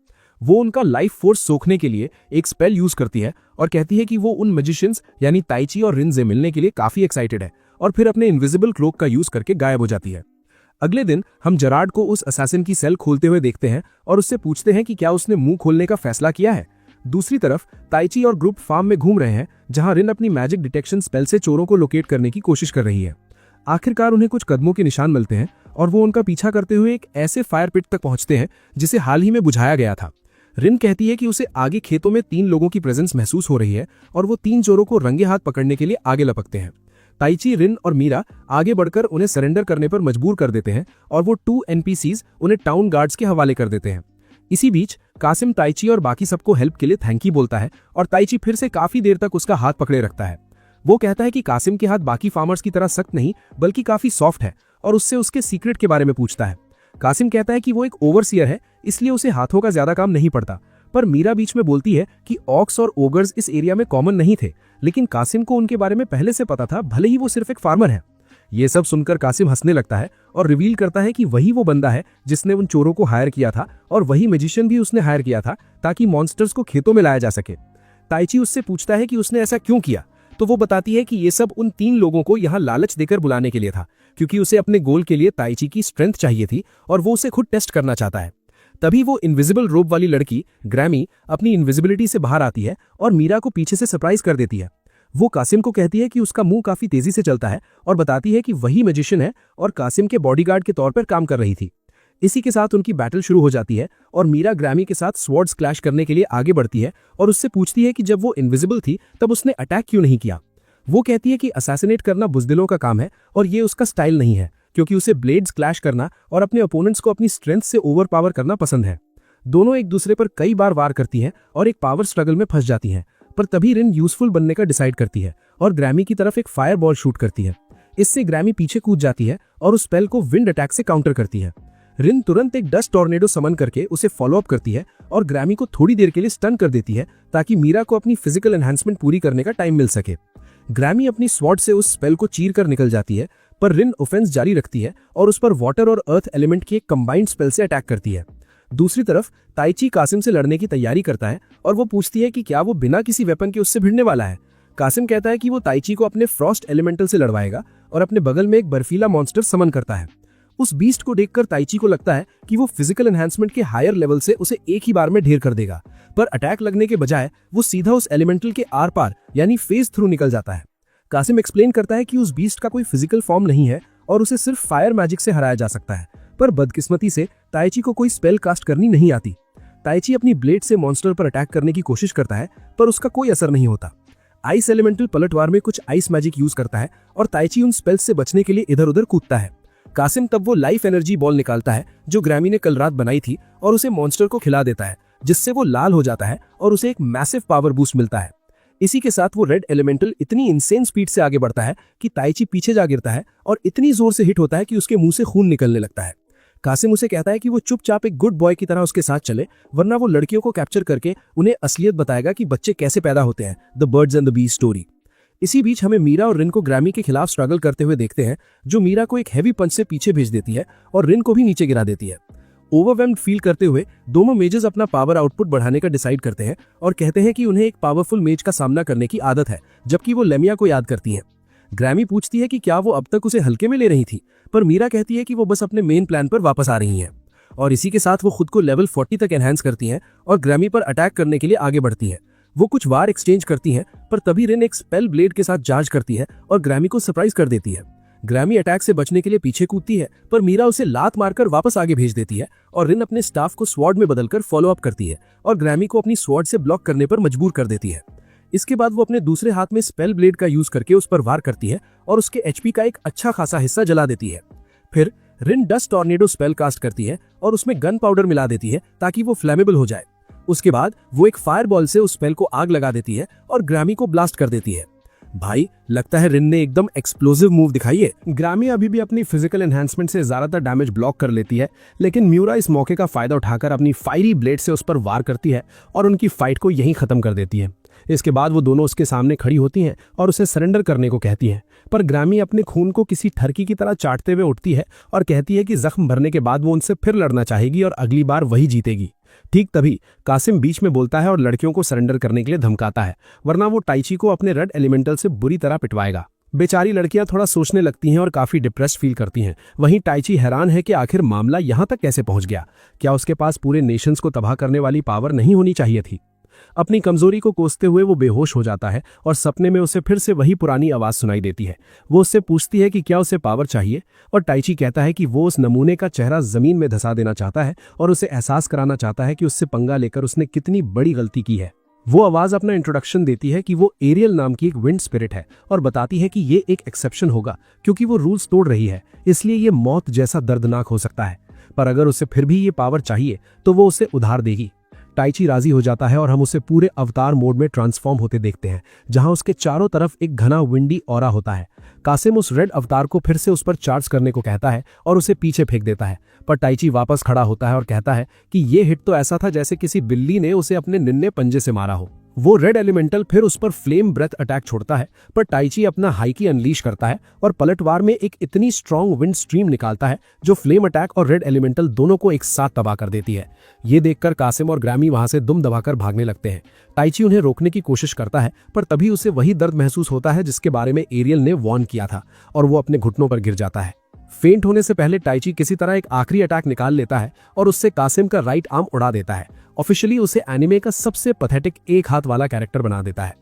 वो उनका लाइफ फोर्स सोखने के लिए एक स्पेल यूज करती है और कहती है कि वो उन मैजिशियंस यानी ताइची और रिन से मिलने के लिए काफी एक्साइटेड है, और फिर अपने इनविजिबल क्लोक का यूज करके गायब हो जाती है। अगले दिन हम जराड को उस असैसिन की सेल खोलते हुए देखते हैं और उससे पूछते हैं कि क्या उसने मुंह खोलने का फैसला किया है। दूसरी तरफ ताइची और ग्रुप फार्म में घूम रहे हैं जहां रिन अपनी मैजिक डिटेक्शन स्पेल से चोरों को लोकेट करने की कोशिश कर रही है। आखिरकार उन्हें कुछ कदमों के निशान मिलते हैं और वो उनका पीछा करते हुए एक ऐसे फायर पिट तक पहुंचते हैं जिसे हाल ही में बुझाया गया था। रिन कहती है कि उसे आगे खेतों में 3 लोगों की प्रेजेंस महसूस हो रही है और वो 3 चोरों को रंगे हाथ पकड़ने के लिए आगे लपकते हैं। ताइची, रिन और मीरा आगे बढ़कर उन्हें सरेंडर करने पर मजबूर कर देते हैं और वो 2 एनपीसीज उन्हें टाउन गार्ड्स के हवाले कर देते हैं। इसी बीच कासिम ताइची और बाकी सबको हेल्प के लिए थैंक यू बोलता है और ताइची फिर से काफी देर तक उसका हाथ पकड़े रखता है। वो कहता है कि कासिम के हाथ बाकी फार्मर्स की तरह सख्त नहीं बल्कि काफी सॉफ्ट है और उससे उसके सीक्रेट के बारे में पूछता है। कासिम कहता है कि वो एक ओवरसियर है, इसलिए उसे हाथों का ज्यादा काम नहीं पड़ता, पर मीरा बीच में बोलती है कि ऑक्स और ओगर्स इस एरिया में कॉमन नहीं थे, लेकिन कासिम को उनके बारे में पहले से पता था, भले ही वो सिर्फ एक फार्मर है। ये सब सुनकर कासिम हंसने लगता है और रिवील करता है कि वही वो बंदा है जिसने उन चोरों को हायर किया था और वही मैजिशियन भी उसने हायर किया था ताकि मॉन्स्टर्स को खेतों में लाया जा सके। ताइची उससे पूछता है कि उसने ऐसा क्यों किया, तो तो वो बताती है कि ये सब उन 3 लोगों को यहाँ लालच देकर बुलाने के लिए था, क्योंकि उसे अपने गोल के लिए ताइची की स्ट्रेंथ चाहिए थी और वो उसे खुद टेस्ट करना चाहता है। तभी वो इनविजिबल रोब वाली लड़की ग्रैमी अपनी इनविजिबिलिटी से बाहर आती है और मीरा को पीछे से सरप्राइज कर देती है। वो कासिम को कहती है कि उसका मुंह काफी तेजी से चलता है और बताती है कि वही मैजिशियन है और कासिम के बॉडीगार्ड के तौर पर काम कर रही थी। इसी के साथ उनकी बैटल शुरू हो जाती है और मीरा ग्रैमी के साथ स्वॉर्ड्स क्लैश करने के लिए आगे बढ़ती है और उससे पूछती है कि जब वो इनविजिबल थी तब उसने अटैक क्यों नहीं किया। वो कहती है कि असैसिनेट करना बुज़दिलों का काम है और ये उसका स्टाइल नहीं है, क्योंकि उसे ब्लेड्स क्लैश करना और अपने ओपोनेंट्स को अपनी स्ट्रेंथ से ओवरपावर करना पसंद है। दोनों एक दूसरे पर कई बार वार करती हैं और एक पावर स्ट्रगल में फंस जाती हैं, पर तभी रिन यूजफुल बनने का डिसाइड करती है और ग्रैमी की तरफ एक फायर बॉल शूट करती है। इससे ग्रैमी पीछे कूद जाती है और उस स्पेल को विंड अटैक से काउंटर करती है। रिन तुरंत एक डस्ट टॉर्नेडो समन करके उसे फॉलो अप करती है और ग्रैमी को थोड़ी देर के लिए स्टन कर देती है ताकि मीरा को अपनी फिजिकल एनहांसमेंट पूरी करने का टाइम मिल सके। ग्रैमी अपनी स्वॉर्ड से उस स्पेल को चीर कर निकल जाती है, पर रिन ऑफेंस जारी रखती है और उस पर वाटर और अर्थ एलिमेंट की एक कंबाइंड स्पेल से अटैक करती है। दूसरी तरफ ताइची कासिम से लड़ने की तैयारी करता है और वो पूछती है कि क्या वो बिना किसी वेपन के उससे भिड़ने वाला है। कासिम कहता है कि वो ताइची को अपने फ्रॉस्ट एलिमेंटल से लड़वाएगा और अपने बगल में एक बर्फीला मॉन्स्टर समन करता है। उस बीस्ट को देखकर ताइची को लगता है कि वो फिजिकल एनहांसमेंट के हायर लेवल से उसे एक ही बार में ढेर कर देगा, पर अटैक लगने के बजाय वो सीधा उस एलिमेंटल के आर पार यानी फेज थ्रू निकल जाता है। कासिम एक्सप्लेन करता है कि उस बीस्ट का कोई फिजिकल फॉर्म नहीं है और उसे सिर्फ फायर मैजिक से हराया जा सकता है, पर बदकिस्मती से ताइची को कोई स्पेल कास्ट करनी नहीं आती। ताइची अपनी ब्लेड से मॉन्स्टर पर अटैक करने की कोशिश करता है, पर उसका कोई असर नहीं होता। आइस एलिमेंटल पलटवार में कुछ आइस मैजिक यूज करता है और ताइची उन स्पेल्स से बचने के लिए इधर उधर कूदता है। कासिम तब वो लाइफ एनर्जी बॉल निकालता है जो ग्रैमी ने कल रात बनाई थी और उसे मॉन्स्टर को खिला देता है, जिससे वो लाल हो जाता है और उसे एक मैसिव पावर बूस्ट मिलता है। इसी के साथ वो रेड एलिमेंटल इतनी इंसेन स्पीड से आगे बढ़ता है कि ताइची पीछे जा गिरता है और इतनी जोर से हिट होता है कि उसके मुंह से खून निकलने लगता है। कासिम उसे कहता है कि वो चुपचाप एक गुड बॉय की तरह उसके साथ चले, वरना वो लड़कियों को कैप्चर करके उन्हें असलियत बताएगा कि बच्चे कैसे पैदा होते हैं, the birds and the bees story. इसी बीच हमें मीरा और रिन को ग्रैमी के खिलाफ स्ट्रगल करते हुए देखते हैं, जो मीरा को एक हैवी पंच से पीछे भेज देती है और रिन को भी नीचे गिरा देती है। ओवरवेल्म्ड फील करते हुए दोनों मेजर्स अपना पावर आउटपुट बढ़ाने का डिसाइड करते हैं और कहते हैं कि उन्हें एक पावरफुल मेज का सामना करने की आदत है, जबकि वो लेमिया को याद करती हैं। ग्रैमी पूछती है कि क्या वो अब तक उसे हल्के में ले रही थी, पर मीरा कहती है कि वो बस अपने मेन प्लान पर वापस आ रही हैं। और इसी के साथ वो खुद को लेवल 40 तक एनहांस करती हैं और ग्रैमी पर अटैक करने के लिए आगे बढ़ती हैं। वो कुछ वार एक्सचेंज करती हैं, पर तभी रिन एक स्पेल ब्लेड के साथ चार्ज करती है और ग्रैमी को सरप्राइज कर देती है। ग्रैमी अटैक से बचने के लिए पीछे कूदती है, पर मीरा उसे लात मारकर वापस आगे भेज देती है और रिन अपने स्टाफ को स्वॉर्ड में बदलकर फॉलो अप करती है और ग्रैमी को अपनी स्वॉर्ड से ब्लॉक करने पर मजबूर कर देती है। इसके बाद वो अपने दूसरे हाथ में स्पेल ब्लेड का यूज करके उस पर वार करती है और उसके एचपी का एक अच्छा खासा हिस्सा जला देती है। फिर रिन डस्ट टॉर्नेडो स्पेल कास्ट करती है और उसमें गन पाउडर मिला देती है ताकि वो फ्लेमेबल हो जाए। उसके बाद वो एक फायर बॉल से उस स्पेल को आग लगा देती है और ग्रैमी को ब्लास्ट कर देती है। भाई, लगता है रिन ने एकदम एक्सप्लोसिव मूव दिखाई है। ग्रैमी अभी भी अपनी फिजिकल एनहांसमेंट से ज्यादातर डैमेज ब्लॉक कर लेती है, लेकिन म्यूरा इस मौके का फायदा उठाकर अपनी फायरी ब्लेड से उस पर वार करती है और उनकी फाइट को यहीं खत्म कर देती है। इसके बाद वो दोनों उसके सामने खड़ी होती हैं और उसे सरेंडर करने को कहती हैं, पर ग्रैमी अपने खून को किसी ठरकी की तरह चाटते हुए उठती है और कहती है कि जख्म भरने के बाद वो उनसे फिर लड़ना चाहेगी और अगली बार वही जीतेगी। ठीक तभी कासिम बीच में बोलता है और लड़कियों को सरेंडर करने के लिए धमकाता है, वरना वो ताइची को अपने रेड एलिमेंटल से बुरी तरह पिटवाएगा। बेचारी लड़कियां थोड़ा सोचने लगती हैं और काफी डिप्रेस्ड फील करती हैं। वहीं ताइची हैरान है कि आखिर मामला यहां तक कैसे पहुंच गया। क्या उसके पास पूरे नेशंस को तबाह करने वाली पावर नहीं होनी चाहिए थी? अपनी कमजोरी को कोसते हुए वो बेहोश हो जाता है और सपने में उसे फिर से वही पुरानी आवाज सुनाई देती है। वो उससे पूछती है कि क्या उसे पावर चाहिए और ताइची कहता है कि वो उस नमूने का चेहरा जमीन में धंसा देना चाहता है और उसे एहसास कराना चाहता है कि उससे पंगा लेकर उसने कितनी बड़ी गलती की है। वो आवाज अपना इंट्रोडक्शन देती है कि वो एरियल नाम की एक विंड स्पिरिट है और बताती है कि ये एक एक्सेप्शन होगा क्योंकि वो रूल्स तोड़ रही है, इसलिए ये मौत जैसा दर्दनाक हो सकता है, पर अगर उसे फिर भी ये पावर चाहिए तो वो उसे उधार देगी। ताइची राजी हो जाता है और हम उसे पूरे अवतार मोड में ट्रांसफॉर्म होते देखते हैं, जहां उसके चारों तरफ एक घना विंडी ऑरा होता है। कासिम उस रेड अवतार को फिर से उस पर चार्ज करने को कहता है और उसे पीछे फेंक देता है, पर ताइची वापस खड़ा होता है और कहता है कि ये हिट तो ऐसा था जैसे किसी बिल्ली ने उसे अपने निन्ने पंजे से मारा हो। वो रेड एलिमेंटल फिर उस पर फ्लेम ब्रेथ अटैक छोड़ता है, पर टाइची अपना हाइकी अनलीश करता है और पलटवार में एक इतनी स्ट्रॉन्ग विंड स्ट्रीम निकालता है जो फ्लेम अटैक और रेड एलिमेंटल दोनों को एक साथ तबाह कर देती है। ये देखकर कासिम और ग्रैमी वहां से दुम दबाकर भागने लगते हैं। टाइची उन्हें रोकने की कोशिश करता है, पर तभी उसे वही दर्द महसूस होता है जिसके बारे में एरियल ने वार्न किया था, और वो अपने घुटनों पर गिर जाता है। फेंट होने से पहले टाइची किसी तरह एक आखिरी अटैक निकाल लेता है और उससे कासिम का राइट आर्म उड़ा देता है। ऑफिशियली उसे एनिमे का सबसे पैथेटिक एक हाथ वाला कैरेक्टर बना देता है।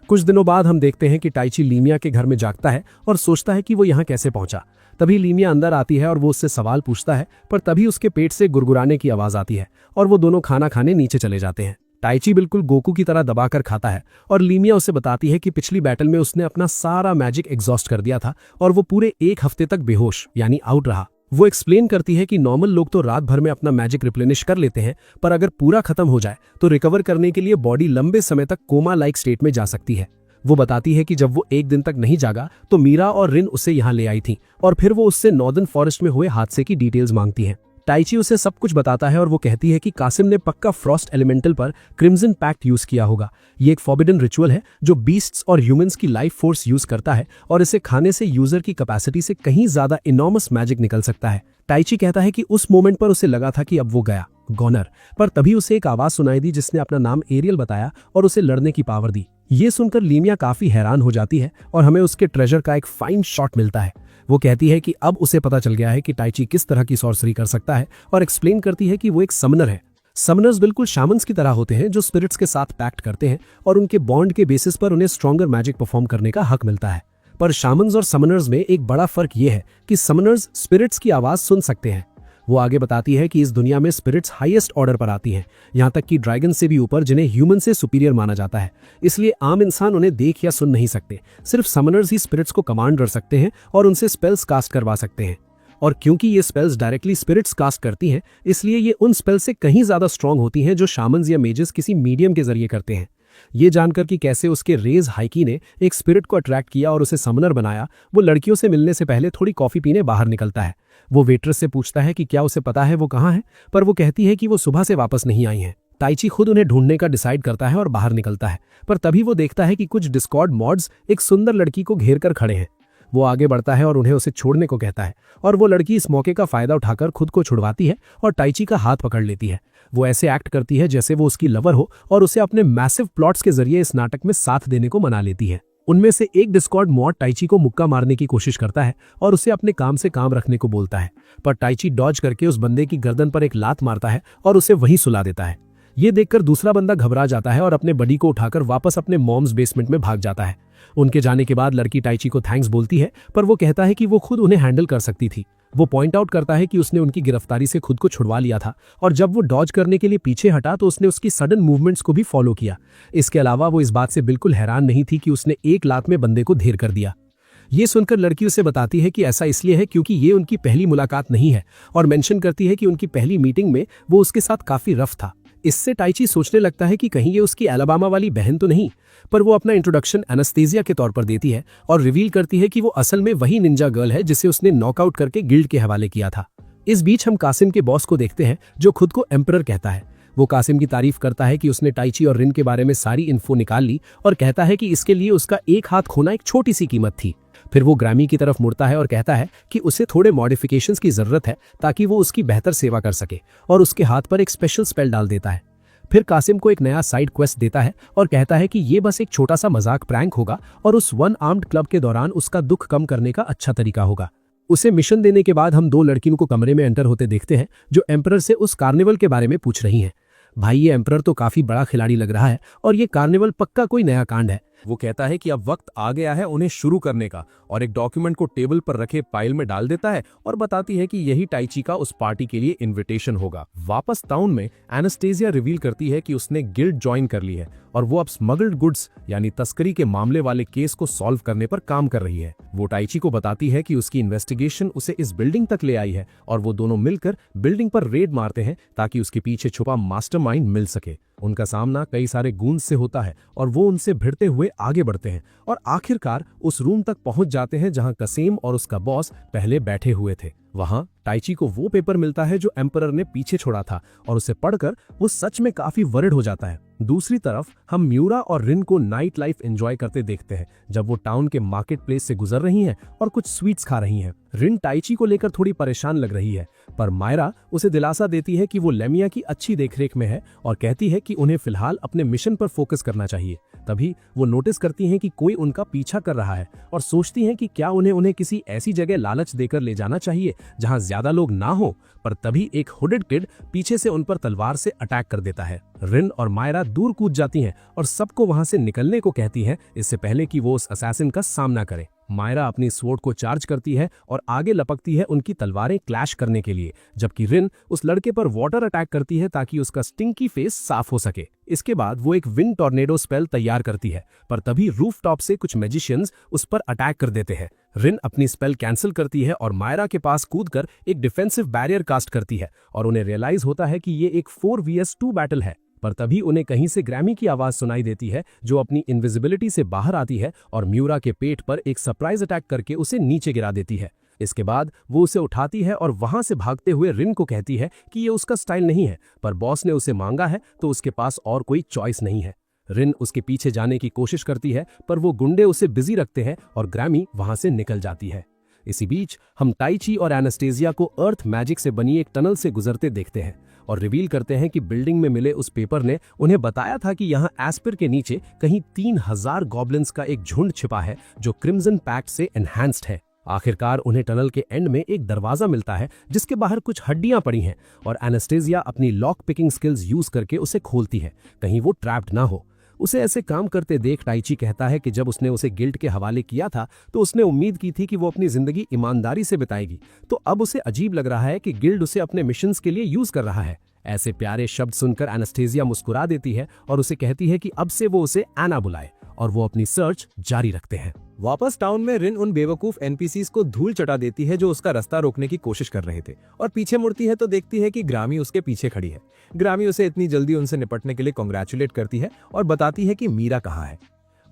कुछ दिनों बाद हम देखते हैं कि टाइची लीमिया के घर में जागता है और सोचता है कि वो यहाँ कैसे पहुंचा। तभी लीमिया अंदर आती है और वो उससे सवाल पूछता है, पर तभी उसके पेट से गुरगुराने की आवाज आती है और वो दोनों खाना खाने नीचे चले जाते हैं। टाइची बिल्कुल गोकू की तरह दबाकर खाता है और लीमिया उसे बताती है कि पिछली बैटल में उसने अपना सारा मैजिक एग्जॉस्ट कर दिया था और वो पूरे एक हफ्ते तक बेहोश यानी आउट रहा। वो एक्सप्लेन करती है कि नॉर्मल लोग तो रात भर में अपना मैजिक रिप्लेनिश कर लेते हैं, पर अगर पूरा खत्म हो जाए तो रिकवर करने के लिए बॉडी लंबे समय तक कोमा लाइक स्टेट में जा सकती है। वो बताती है कि जब वो एक दिन तक नहीं जागा तो मीरा और रिन उसे यहाँ ले आई थी और फिर वो उससे नॉर्दर्न फॉरेस्ट में हुए हादसे की डिटेल्स मांगती है। टाइची उसे सब कुछ बताता है और वो कहती है कि कासिम ने पक्का फ्रॉस्ट एलिमेंटल पर क्रिम्सन पैक्ट यूज किया होगा। ये एक फॉरबिडन रिचुअल है जो बीस्ट्स और ह्यूमंस की लाइफ फोर्स यूज करता है और इसे खाने से यूजर की कैपेसिटी से कहीं ज्यादा इनॉर्मस मैजिक निकल सकता है। टाइची कहता है कि उस मोमेंट पर उसे लगा था कि अब वो गया गॉनर, पर तभी उसे एक आवाज सुनाई दी जिसने अपना नाम एरियल बताया और उसे लड़ने की पावर दी। ये सुनकर लीमिया काफी हैरान हो जाती है और हमें उसके ट्रेजर का एक फाइन शॉट मिलता है। वो कहती है कि अब उसे पता चल गया है कि टाइची किस तरह की सॉर्सरी कर सकता है और एक्सप्लेन करती है कि वो एक समनर है। समनर्स बिल्कुल शामन्स की तरह होते हैं जो स्पिरिट्स के साथ पैक्ट करते हैं और उनके बॉन्ड के बेसिस पर उन्हें स्ट्रॉन्गर मैजिक परफॉर्म करने का हक मिलता है। पर शामन्स और समनर्स में एक बड़ा फर्क ये है कि समनर्स स्पिरिट्स की आवाज सुन सकते हैं। वो आगे बताती है कि इस दुनिया में स्पिरिट्स हाईएस्ट ऑर्डर पर आती हैं, यहाँ तक कि ड्रैगन से भी ऊपर, जिन्हें ह्यूमन से सुपीरियर माना जाता है। इसलिए आम इंसान उन्हें देख या सुन नहीं सकते, सिर्फ समनर्स ही स्पिरिट्स को कमांड कर सकते हैं और उनसे स्पेल्स कास्ट करवा सकते हैं। और क्योंकि ये स्पेल्स डायरेक्टली स्पिरिट्स कास्ट करती हैं, इसलिए ये उन स्पेल्स से कहीं ज्यादा स्ट्रांग होती हैं जो शामन्स या मेजेस किसी मीडियम के जरिए करते हैं। ये जानकर कि कैसे उसके रेज हाइकी ने एक स्पिरिट को अट्रैक्ट किया और उसे समनर बनाया, वो लड़कियों से मिलने से पहले थोड़ी कॉफी पीने बाहर निकलता है। वो वेट्रेस से पूछता है कि क्या उसे पता है वो कहाँ है, पर वो कहती है कि वो सुबह से वापस नहीं आई हैं। टाइची खुद उन्हें ढूंढने का डिसाइड करता है और बाहर निकलता है, पर तभी वो देखता है कि कुछ डिस्कॉर्ड मॉड्स एक सुंदर लड़की को घेर कर खड़े हैं। वो आगे बढ़ता है और उन्हें उसे छोड़ने को कहता है और वो लड़की इस मौके का फायदा उठाकर खुद को छुड़वाती है और टाइची का हाथ पकड़ लेती है। वो ऐसे एक्ट करती है जैसे वो उसकी लवर हो और उसे अपने मैसिव प्लॉट्स के जरिए इस नाटक में साथ देने को मना लेती है। उनमें से एक डिस्कॉर्ड मॉड टाइची को मुक्का मारने की कोशिश करता है और उसे अपने काम से काम रखने को बोलता है, पर टाइची डॉज करके उस बंदे की गर्दन पर एक लात मारता है और उसे वहीं सुला देता है। ये देखकर दूसरा बंदा घबरा जाता है और अपने बडी को उठाकर वापस अपने मॉम्स बेसमेंट में भाग जाता है। उनके जाने के बाद लड़की टाइची को थैंक्स बोलती है, पर वो कहता है कि वो खुद उन्हें हैंडल कर सकती थी। वो पॉइंट आउट करता है कि उसने उनकी गिरफ्तारी से खुद को छुड़वा लिया था और जब वो डॉज करने के लिए पीछे हटा तो उसने उसकी सडन मूवमेंट्स को भी फॉलो किया। इसके अलावा वो इस बात से बिल्कुल हैरान नहीं थी कि उसने एक लात में बंदे को ढेर कर दिया। ये सुनकर लड़की उसे बताती है कि ऐसा इसलिए है क्योंकि ये उनकी पहली मुलाकात नहीं है और मेंशन करती है कि उनकी पहली मीटिंग में वो उसके साथ काफी रफ था। इससे टाइची सोचने लगता है कि कहीं ये उसकी अलाबामा वाली बहन तो नहीं, पर वो अपना इंट्रोडक्शन एनेस्थीसिया के तौर पर देती है और रिवील करती है कि वो असल में वही निंजा गर्ल है जिसे उसने नॉकआउट करके गिल्ड के हवाले किया था। इस बीच हम कासिम के बॉस को देखते हैं जो खुद को एम्परर कहता है। वो कासिम की तारीफ करता है कि उसने टाइची और रिन के बारे में सारी इन्फो निकाल ली और कहता है कि इसके लिए उसका एक हाथ खोना एक छोटी सी कीमत थी। फिर वो ग्रैमी की तरफ मुड़ता है और कहता है कि उसे थोड़े मॉडिफिकेशंस की जरूरत है ताकि वो उसकी बेहतर सेवा कर सके और उसके हाथ पर एक स्पेशल स्पेल डाल देता है। फिर कासिम को एक नया साइड क्वेस्ट देता है और कहता है कि ये बस एक छोटा सा मजाक प्रैंक होगा और उस वन आर्म्ड क्लब के दौरान उसका दुख कम करने का अच्छा तरीका होगा। उसे मिशन देने के बाद हम दो लड़कियों को कमरे में एंटर होते देखते हैं जो एम्परर से उस कार्निवल के बारे में पूछ रही हैं। भाई ये एम्परर तो काफी बड़ा खिलाड़ी लग रहा है और ये कार्निवल पक्का कोई नया कांड है। वो कहता है कि अब वक्त आ गया है उन्हें शुरू करने का और एक डॉक्यूमेंट को टेबल पर रखे फाइल में डाल देता है और बताती है कि यही टाइची का उस पार्टी के लिए इनविटेशन होगा। वापस टाउन में एनास्टेसिया रिवील करती है कि उसने गिल्ड ज्वाइन कर ली है और वो अब स्मगल्ड गुड्स यानी तस्करी के मामले वाले केस को सॉल्व करने पर काम कर रही है। वो टाइची को बताती है कि उसकी इन्वेस्टिगेशन उसे इस बिल्डिंग तक ले आई है और वो दोनों मिलकर बिल्डिंग पर रेड मारते हैं ताकि उसके पीछे छुपा मास्टरमाइंड मिल सके। उनका सामना कई सारे गूंज से होता है और वो उनसे भिड़ते हुए आगे बढ़ते हैं और आखिरकार उस रूम तक पहुंच जाते हैं जहां कसीम और उसका बॉस पहले बैठे हुए थे। वहां टाइची को वो पेपर मिलता है जो एम्परर ने पीछे छोड़ा था और उसे पढ़कर वो सच में काफी वरिड हो जाता है। दूसरी तरफ हम म्यूरा और रिन को नाइट लाइफ एंजॉय करते देखते हैं जब वो टाउन के मार्केट प्लेस से गुजर रही हैं और कुछ स्वीट्स खा रही हैं। रिन टाइची को लेकर थोड़ी परेशान लग रही है, पर मायरा उसे दिलासा देती है कि वो लेमिया की अच्छी देखरेख में है और कहती है कि उन्हें फिलहाल अपने मिशन पर फोकस करना चाहिए। तभी वो नोटिस करती हैं कि कोई उनका पीछा कर रहा है और सोचती हैं कि क्या उन्हें किसी ऐसी जगह लालच देकर ले जाना चाहिए जहां ज्यादा लोग ना हो। पर तभी एक हुडेड किड पीछे से उन पर तलवार से अटैक कर देता है। रिन और मायरा दूर कूद जाती हैं और सबको वहां से निकलने को कहती हैं, इससे पहले कि वो उस असैसिन का सामना करे। मायरा अपनी स्वॉर्ड को चार्ज करती है और आगे लपकती है उनकी तलवारें क्लैश करने के लिए, जबकि रिन उस लड़के पर वाटर अटैक करती है ताकि उसका स्टिंकी फेस साफ हो सके। इसके बाद वो एक विंड टॉर्नेडो स्पेल तैयार करती है, पर तभी रूफ टॉप से कुछ मैजिशियंस उस पर अटैक कर देते हैं। रिन अपनी स्पेल कैंसिल करती है और मायरा के पास कूदकर एक डिफेंसिव बैरियर कास्ट करती है और उन्हें रियलाइज होता है कि ये एक 4vs2 बैटल है। पर तभी उन्हें कहीं से ग्रैमी की आवाज सुनाई देती है जो अपनी इनविजिबिलिटी से बाहर आती है और म्यूरा के पेट पर एक सरप्राइज अटैक करके उसे नीचे गिरा देती है। इसके बाद वो उसे उठाती है और वहां से भागते हुए रिन को कहती है कि ये उसका स्टाइल नहीं है, पर बॉस ने उसे मांगा है तो उसके पास और कोई चॉइस नहीं है। रिन उसके पीछे जाने की कोशिश करती है, पर वो गुंडे उसे बिजी रखते हैं और ग्रैमी वहां से निकल जाती है। इसी बीच हम टाइची और एनास्टेसिया को अर्थ मैजिक से बनी एक टनल से गुजरते देखते हैं और रिवील करते हैं कि बिल्डिंग में मिले उस पेपर ने उन्हें बताया था कि यहाँ एस्पिर के नीचे कहीं 3000 गॉब्लिन्स का एक झुंड छिपा है जो क्रिम्सन पैक्ट से एनहांस्ड है। आखिरकार उन्हें टनल के एंड में एक दरवाजा मिलता है जिसके बाहर कुछ हड्डियां पड़ी हैं और एनास्टेसिया अपनी लॉक पिकिंग स्किल्स यूज करके उसे खोलती है, कहीं वो ट्रैप्ड ना हो। उसे ऐसे काम करते देख टाइची कहता है कि जब उसने उसे गिल्ड के हवाले किया था तो उसने उम्मीद की थी कि वो अपनी जिंदगी ईमानदारी से बिताएगी, तो अब उसे अजीब लग रहा है कि गिल्ड उसे अपने मिशंस के लिए यूज कर रहा है। ऐसे प्यारे शब्द सुनकर एनास्टेसिया मुस्कुरा देती है और उसे कहती है कि अब से वो उसे एना बुलाए, और वो अपनी सर्च जारी रखते हैं। वापस टाउन में रिन उन बेवकूफ एनपीसीज को धूल चटा देती है जो उसका रास्ता रोकने की कोशिश कर रहे थे, और पीछे मुड़ती है तो देखती है कि ग्रामी उसके पीछे खड़ी है। ग्रामी उसे इतनी जल्दी उनसे निपटने के लिए कांग्रेचुलेट करती है और बताती है कि मीरा कहाँ है।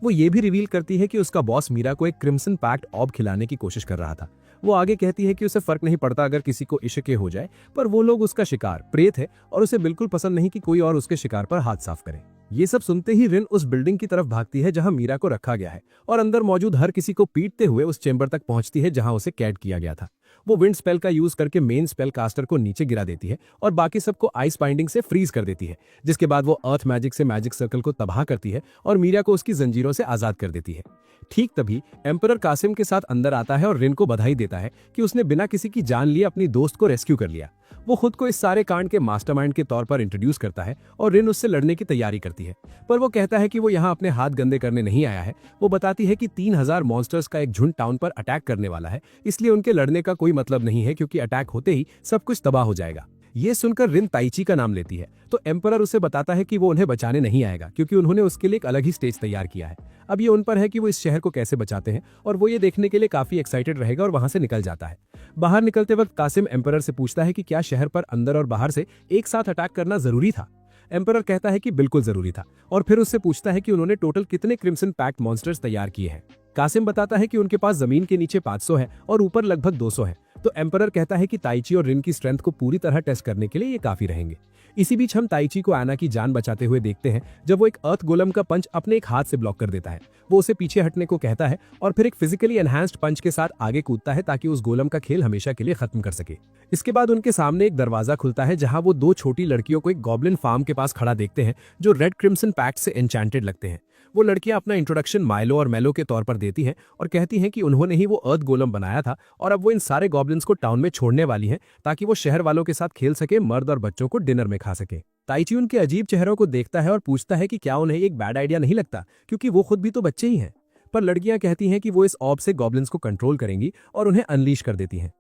वो ये भी रिवील करती है कि उसका बॉस मीरा को एक क्रिम्सन पैक्ट ऑब खिलाने की कोशिश कर रहा था। वो आगे कहती है कि उसे फर्क नहीं पड़ता अगर किसी को इश्क हो जाए, पर वो लोग उसका शिकार प्रेत है और उसे बिल्कुल पसंद नहीं कि कोई और उसके शिकार पर हाथ साफ करे। ये सब सुनते ही रिन उस बिल्डिंग की तरफ भागती है जहां मीरा को रखा गया है और अंदर मौजूद हर किसी को पीटते हुए उस चेंबर तक पहुंचती है जहां उसे कैद किया गया था। वो विंड स्पेल का यूज करके मेन स्पेल कास्टर को नीचे गिरा देती है और बाकी सबको आइस बाइंडिंग से फ्रीज कर देती है, जिसके बाद वो अर्थ मैजिक से मैजिक सर्कल को तबाह करती है और मीरा को उसकी जंजीरों से आजाद कर देती है। ठीक तभी एम्परर कासिम के साथ अंदर आता है और रिन को बधाई देता है कि उसने बिना किसी की जान लिए अपनी दोस्त को रेस्क्यू कर लिया। वो खुद को इस सारे कांड के मास्टरमाइंड के तौर पर इंट्रोड्यूस करता है और रिन उससे लड़ने की तैयारी करती है, पर वो कहता है कि वो यहाँ अपने हाथ गंदे करने नहीं आया है। वो बताती है कि 3000 मॉन्स्टर्स का एक झुंड टाउन पर अटैक करने वाला है, इसलिए उनके लड़ने का कोई मतलब नहीं है क्योंकि अटैक होते ही सब कुछ तबाह हो जाएगा। ये सुनकर रिन ताइची का नाम लेती है तो एम्परर उसे बताता है कि वो उन्हें बचाने नहीं आएगा क्योंकि उन्होंने उसके लिए एक अलग ही स्टेज तैयार किया है। अब ये उन पर है कि वो इस शहर को कैसे बचाते हैं, और वो ये देखने के लिए काफी एक्साइटेड रहेगा और वहां से निकल जाता है। बाहर निकलते वक्त कासिम एम्परर से पूछता है कि क्या शहर पर अंदर और बाहर से एक साथ अटैक करना जरूरी था। एम्परर कहता है कि बिल्कुल जरूरी था, और फिर उससे पूछता है कि उन्होंने टोटल कितने क्रिम्सन पैक्ट मॉन्स्टर्स तैयार किए हैं। कासिम बताता है कि उनके पास जमीन के नीचे 500 है और ऊपर लगभग 200 है। तो एम्परर कहता है कि ताइची और रिन की स्ट्रेंथ को पूरी तरह टेस्ट करने के लिए ये काफी रहेंगे। इसी बीच हम ताइची को आना की जान बचाते हुए देखते हैं जब वो एक अर्थ गोलम का पंच अपने एक हाथ से ब्लॉक कर देता है। वो उसे पीछे हटने को कहता है और फिर एक फिजिकली एनहांस्ड पंच के साथ आगे कूदता है ताकि उस गोलम का खेल हमेशा के लिए खत्म कर सके। इसके बाद उनके सामने एक दरवाजा खुलता है जहां वो 2 छोटी लड़कियों को एक गॉब्लिन फार्म के पास खड़ा देखते हैं जो रेड क्रिम्सन पैक्ट से एन्चेंटेड लगते हैं। वो लड़कियां अपना इंट्रोडक्शन माइलो और मेलो के तौर पर देती हैं और कहती हैं कि उन्होंने ही वो अर्थ गोलम बनाया था और अब वो इन सारे गॉब्लिन्स को टाउन में छोड़ने वाली हैं ताकि वो शहर वालों के साथ खेल सके, मर्द और बच्चों को डिनर में खा सके। ताइची उनके अजीब चेहरों को देखता है और पूछता है कि क्या उन्हें एक बैड आइडिया नहीं लगता क्योंकि वो खुद भी तो बच्चे ही हैं। पर लड़कियां कहती हैं कि वो इस ऑब से गॉब्लिन्स को कंट्रोल करेंगी और उन्हें अनलीश कर देती हैं।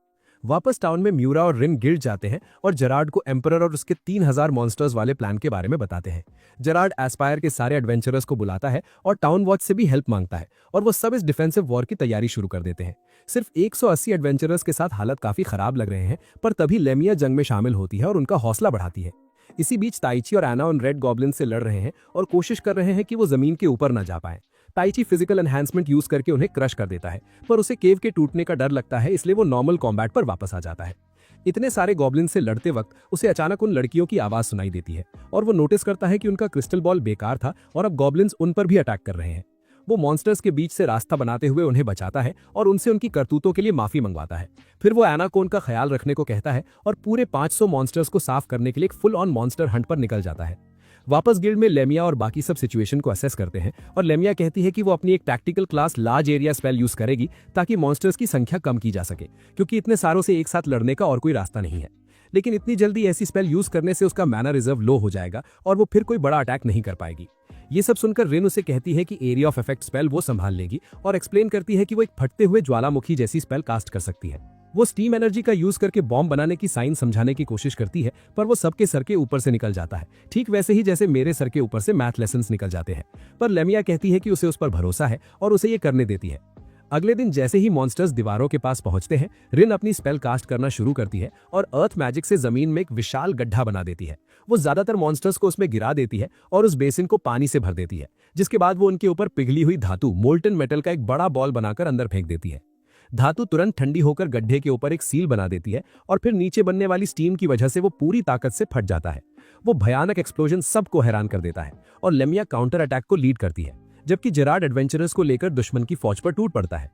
वापस टाउन में म्यूरा और रिन गिल्ड जाते हैं और जेरार्ड को एम्परर और उसके 3000 मॉन्स्टर्स वाले प्लान के बारे में बताते हैं। जेरार्ड एस्पायर के सारे एडवेंचरर्स को बुलाता है और टाउन वॉच से भी हेल्प मांगता है और वो सब इस डिफेंसिव वॉर की तैयारी शुरू कर देते हैं। सिर्फ 180 एडवेंचरर्स के साथ हालत काफी खराब लग रहे हैं, पर तभी लेमिया जंग में शामिल होती है और उनका हौसला बढ़ाती है। इसी बीच ताइची और एना उन रेड गॉब्लिन से लड़ रहे हैं और कोशिश कर रहे हैं कि वो जमीन के ऊपर न जा पाए। ताइची फिजिकल एनहांसमेंट यूज करके उन्हें क्रश कर देता है, पर उसे केव के टूटने का डर लगता है, इसलिए वो नॉर्मल कॉम्बैट पर वापस आ जाता है। इतने सारे गॉब्लिन से लड़ते वक्त उसे अचानक उन लड़कियों की आवाज सुनाई देती है और वो नोटिस करता है कि उनका क्रिस्टल बॉल बेकार था और अब गॉब्लिन्स उन पर भी अटैक कर रहे हैं। वो मॉन्स्टर्स के बीच से रास्ता बनाते हुए उन्हें बचाता है और उनसे उनकी करतूतों के लिए माफी मंगवाता है। फिर वो एनाकोन का ख्याल रखने को कहता है और पूरे 500 मॉन्स्टर्स को साफ करने के लिए एक फुल ऑन मॉन्स्टर हंट पर निकल जाता है। वापस गिल्ड में लेमिया और बाकी सब सिचुएशन को असेस करते हैं और लेमिया कहती है कि वो अपनी एक tactical class large area spell use करेगी ताकि मॉन्स्टर्स की संख्या कम की जा सके, क्योंकि इतने सारों से एक साथ लड़ने का और कोई रास्ता नहीं है। लेकिन इतनी जल्दी ऐसी स्पेल यूज करने से उसका मैना रिजर्व लो हो जाएगा और वो फिर कोई बड़ा अटैक नहीं कर पाएगी। ये सब सुनकर रिन उसे कहती है कि एरिया ऑफ इफेक्ट स्पेल वो संभाल लेगी और एक्सप्लेन करती है कि वो एक फटते हुए ज्वालामुखी जैसी स्पेल कास्ट कर सकती है। वो स्टीम एनर्जी का यूज करके बॉम्ब बनाने की साइन समझाने की कोशिश करती है, पर वो सबके सर के ऊपर से निकल जाता है, ठीक वैसे ही जैसे मेरे सर के ऊपर से मैथ लेसन्स निकल जाते हैं। पर लेमिया कहती है कि उसे उस पर भरोसा है और उसे ये करने देती है। अगले दिन जैसे ही मॉन्स्टर्स दीवारों के पास पहुंचते हैं, रिन अपनी स्पेल कास्ट करना शुरू करती है और अर्थ मैजिक से जमीन में एक विशाल गड्ढा बना देती है। वो ज्यादातर मॉन्स्टर्स को उसमें गिरा देती है और उस बेसिन को पानी से भर देती है, जिसके बाद वो उनके ऊपर पिघली हुई धातु मोल्टन मेटल का एक बड़ा बॉल बनाकर अंदर फेंक देती है। धातु तुरंत ठंडी होकर गड्ढे के ऊपर एक सील बना देती है और फिर नीचे बनने वाली स्टीम की वजह से वो पूरी ताकत से फट जाता है। वो भयानक एक्सप्लोजन सबको हैरान कर देता है और लेमिया काउंटर अटैक को लीड करती है, जबकि जेरार्ड एडवेंचरर्स को लेकर दुश्मन की फौज पर टूट पड़ता है।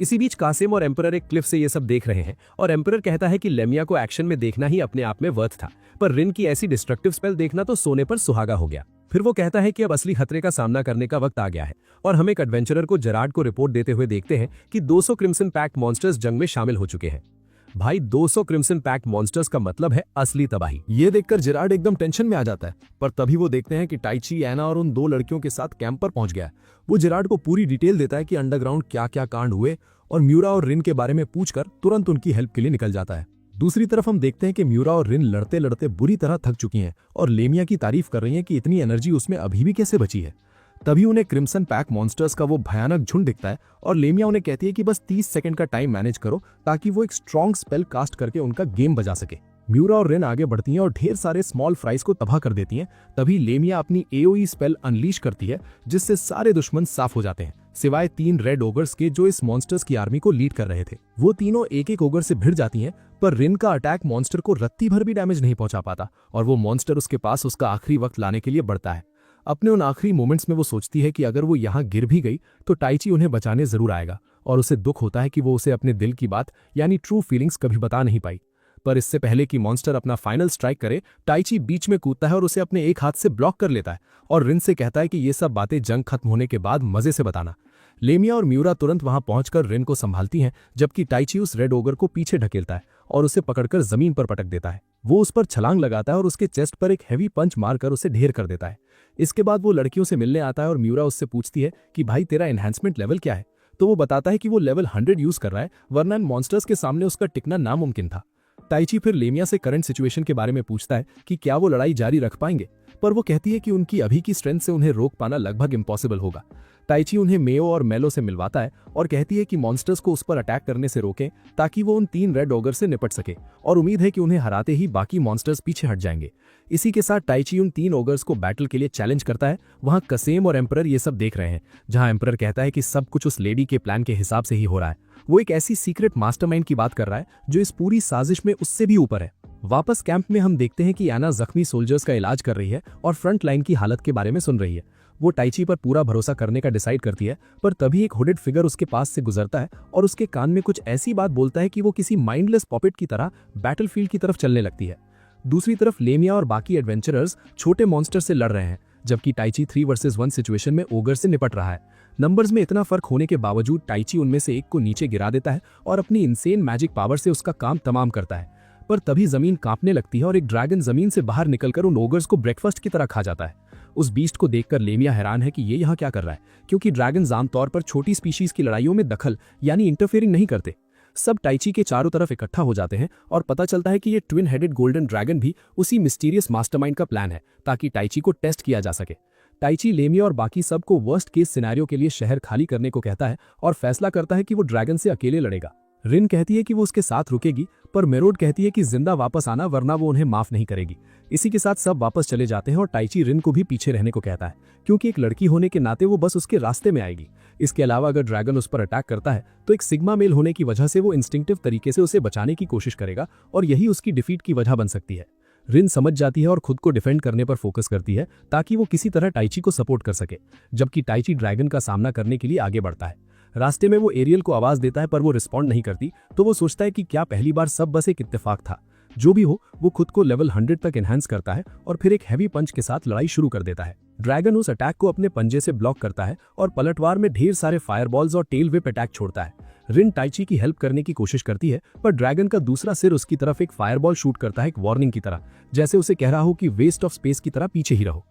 इसी बीच कासिम और एम्परर एक क्लिफ से ये सब देख रहे हैं और एम्परर कहता है कि लेमिया को एक्शन में देखना ही अपने आप में वर्थ था, पर रिन की ऐसी डिस्ट्रक्टिव स्पेल देखना तो सोने पर सुहागा हो गया। फिर वो कहता है कि अब असली खतरे का सामना करने का वक्त आ गया है और हम एक एडवेंचरर को जेरार्ड को रिपोर्ट देते हुए देखते हैं कि 200 क्रिम्सन पैक्ट मॉन्स्टर्स जंग में शामिल हो चुके हैं। भाई 200 क्रिम्सन पैक्ट मॉन्स्टर्स का मतलब है असली तबाही। ये देखकर जेरार्ड एकदम टेंशन में आ जाता है, पर तभी वो देखते हैं कि टाइची, एना और उन 2 लड़कियों के साथ कैंप पर पहुंच गया है। वो जेरार्ड को पूरी डिटेल देता है कि अंडरग्राउंड क्या क्या कांड हुए और म्यूरा और रिन के बारे में पूछकर तुरंत उनकी हेल्प के लिए निकल जाता है। दूसरी तरफ हम देखते हैं कि म्यूरा और रिन लड़ते लड़ते बुरी तरह थक चुकी हैं और लेमिया की तारीफ कर रही हैं कि इतनी एनर्जी उसमें अभी भी कैसे बची है। तभी उन्हें क्रिम्सन पैक मॉन्स्टर्स का वो भयानक झुंड दिखता है और लेमिया उन्हें कहती है कि बस 30 सेकंड का टाइम मैनेज करो ताकि वो एक स्ट्रॉन्ग स्पेल कास्ट करके उनका गेम बजा सके। म्यूरा और रिन आगे बढ़ती हैं और ढेर सारे स्मॉल फ्राइज को तबाह कर देती हैं। तभी लेमिया अपनी एओई स्पेल अनलीश करती है, जिससे सारे दुश्मन साफ हो जाते हैं, सिवाय 3 रेड ओगर्स के जो इस मॉन्स्टर्स की आर्मी को लीड कर रहे थे। वो तीनों एक एक ओगर से भिड़ जाती हैं, पर रिन का अटैक मॉन्स्टर को रत्ती भर भी डैमेज नहीं पहुंचा पाता और वो मॉन्स्टर उसके पास उसका आखिरी वक्त लाने के लिए बढ़ता है। अपने उन आखिरी मोमेंट्स में वो सोचती है कि अगर वो यहाँ गिर भी गई तो टाइची उन्हें बचाने जरूर आएगा और उसे दुख होता है कि वो उसे अपने दिल की बात यानी ट्रू फीलिंग्स कभी बता नहीं पाई। पर इससे पहले कि मॉन्स्टर अपना फाइनल स्ट्राइक करे, टाइची बीच में कूदता है और उसे अपने एक हाथ से ब्लॉक कर लेता है और रिन से कहता है कि ये सब बातें जंग खत्म होने के बाद मजे से बताना। लेमिया और म्यूरा तुरंत वहां पहुंचकर रिन को संभालती हैं, जबकि टाइची उस रेड ओगर को पीछे ढकेलता है और उसे पकड़कर जमीन पर पटक देता है। वो उस पर छलांग लगाता है और उसके चेस्ट पर एक हैवी पंच मारकर उसे ढेर कर देता है। इसके बाद वो लड़कियों से मिलने आता है और म्यूरा उससे पूछती है कि भाई तेरा एनहांसमेंट लेवल क्या है, तो वो बताता है कि वो लेवल 100 यूज कर रहा है, वरना मॉन्स्टर्स के सामने उसका टिकना नामुमकिन था। टाइची फिर लेमिया से करंट सिचुएशन के बारे में पूछता है कि क्या वो लड़ाई जारी रख पाएंगे, पर वो कहती है कि उनकी अभी की स्ट्रेंथ से उन्हें रोक पाना लगभग इम्पॉसिबल होगा। टाइची उन्हें मेयो और मेलो से मिलवाता है और कहती है कि मॉन्स्टर्स को उस पर अटैक करने से रोकें ताकि वो उन 3 रेड ओगर से निपट सके और उम्मीद है कि उन्हें हराते ही बाकी मॉन्स्टर्स पीछे हट जाएंगे। इसी के साथ टाइची उन 3 ओगर्स को बैटल के लिए चैलेंज करता है। वहां कसेम और एम्परर ये सब देख रहे हैं, जहां एम्परर कहता है कि सब कुछ उस लेडी के प्लान के हिसाब से ही हो रहा है। वो एक ऐसी सीक्रेट मास्टरमाइंड की बात कर रहा है जो इस पूरी साजिश में उससे भी ऊपर है। वापस कैंप में हम देखते हैं कि एना जख्मी सोल्जर्स का इलाज कर रही है और फ्रंट लाइन की हालत के बारे में सुन रही है। वो टाइची पर पूरा भरोसा करने का डिसाइड करती है, पर तभी एक हुडेड फिगर उसके पास से गुजरता है और उसके कान में कुछ ऐसी बात बोलता है कि वो किसी माइंडलेस पॉपेट की तरह बैटलफील्ड की तरफ चलने लगती है। दूसरी तरफ लेमिया और बाकी एडवेंचरर्स छोटे मॉन्स्टर से लड़ रहे हैं, जबकि टाइची 3 वर्सेस 1 सिचुएशन में ओगर से निपट रहा है। नंबर्स में इतना फर्क होने के बावजूद टाइची उनमें से एक को नीचे गिरा देता है और अपनी इनसेन मैजिक पावर से उसका काम तमाम करता है। पर तभी जमीन कांपने लगती है और एक ड्रैगन जमीन से बाहर निकलकर उन ओगर्स को ब्रेकफास्ट की तरह खा जाता है। उस बीस्ट को देखकर लेमिया हैरान है कि ये यहाँ क्या कर रहा है, क्योंकि ड्रैगन्स आमतौर पर छोटी स्पीशीज की लड़ाइयों में दखल यानी इंटरफेयरिंग नहीं करते। सब टाइची के चारों तरफ इकट्ठा हो जाते हैं और पता चलता है कि ये ट्विन हेडेड गोल्डन ड्रैगन भी उसी मिस्टीरियस मास्टरमाइंड का प्लान है ताकि टाइची को टेस्ट किया जा सके। टाइची लेमिया और बाकी सबको वर्स्ट केस सिनेरियो के लिए शहर खाली करने को कहता है और फैसला करता है कि वो ड्रैगन से अकेले लड़ेगा। रिन कहती है कि वो उसके साथ रुकेगी, पर मेरोड कहती है कि जिंदा वापस आना वरना वो उन्हें माफ नहीं करेगी। इसी के साथ सब वापस चले जाते हैं और टाइची रिन को भी पीछे रहने को कहता है, क्योंकि एक लड़की होने के नाते वो बस उसके रास्ते में आएगी। इसके अलावा अगर ड्रैगन उस पर अटैक करता है तो एक सिग्मा मेल होने की वजह से वो इंस्टिंक्टिव तरीके से उसे बचाने की कोशिश करेगा और यही उसकी डिफीट की वजह बन सकती है। रिन समझ जाती है और खुद को डिफेंड करने पर फोकस करती है ताकि वो किसी तरह टाइची को सपोर्ट कर सके, जबकि टाइची ड्रैगन का सामना करने के लिए आगे बढ़ता है। रास्ते में वो एरियल को आवाज देता है पर वो रिस्पॉन्ड नहीं करती, तो वो सोचता है कि क्या पहली बार सब बस एक इत्तेफाक था। जो भी हो, वो खुद को लेवल 100 तक एनहांस करता है और फिर एक हैवी पंच के साथ लड़ाई शुरू कर देता है। ड्रैगन उस अटैक को अपने पंजे से ब्लॉक करता है और पलटवार में ढेर सारे फायरबॉल्स और टेल व्हिप अटैक छोड़ता है। रिन टाइची की हेल्प करने की कोशिश करती है, पर ड्रैगन का दूसरा सिर उसकी तरफ एक फायरबॉल शूट करता है, एक वार्निंग की तरह, जैसे उसे कह रहा हो कि वेस्ट ऑफ स्पेस की तरह पीछे ही रहो।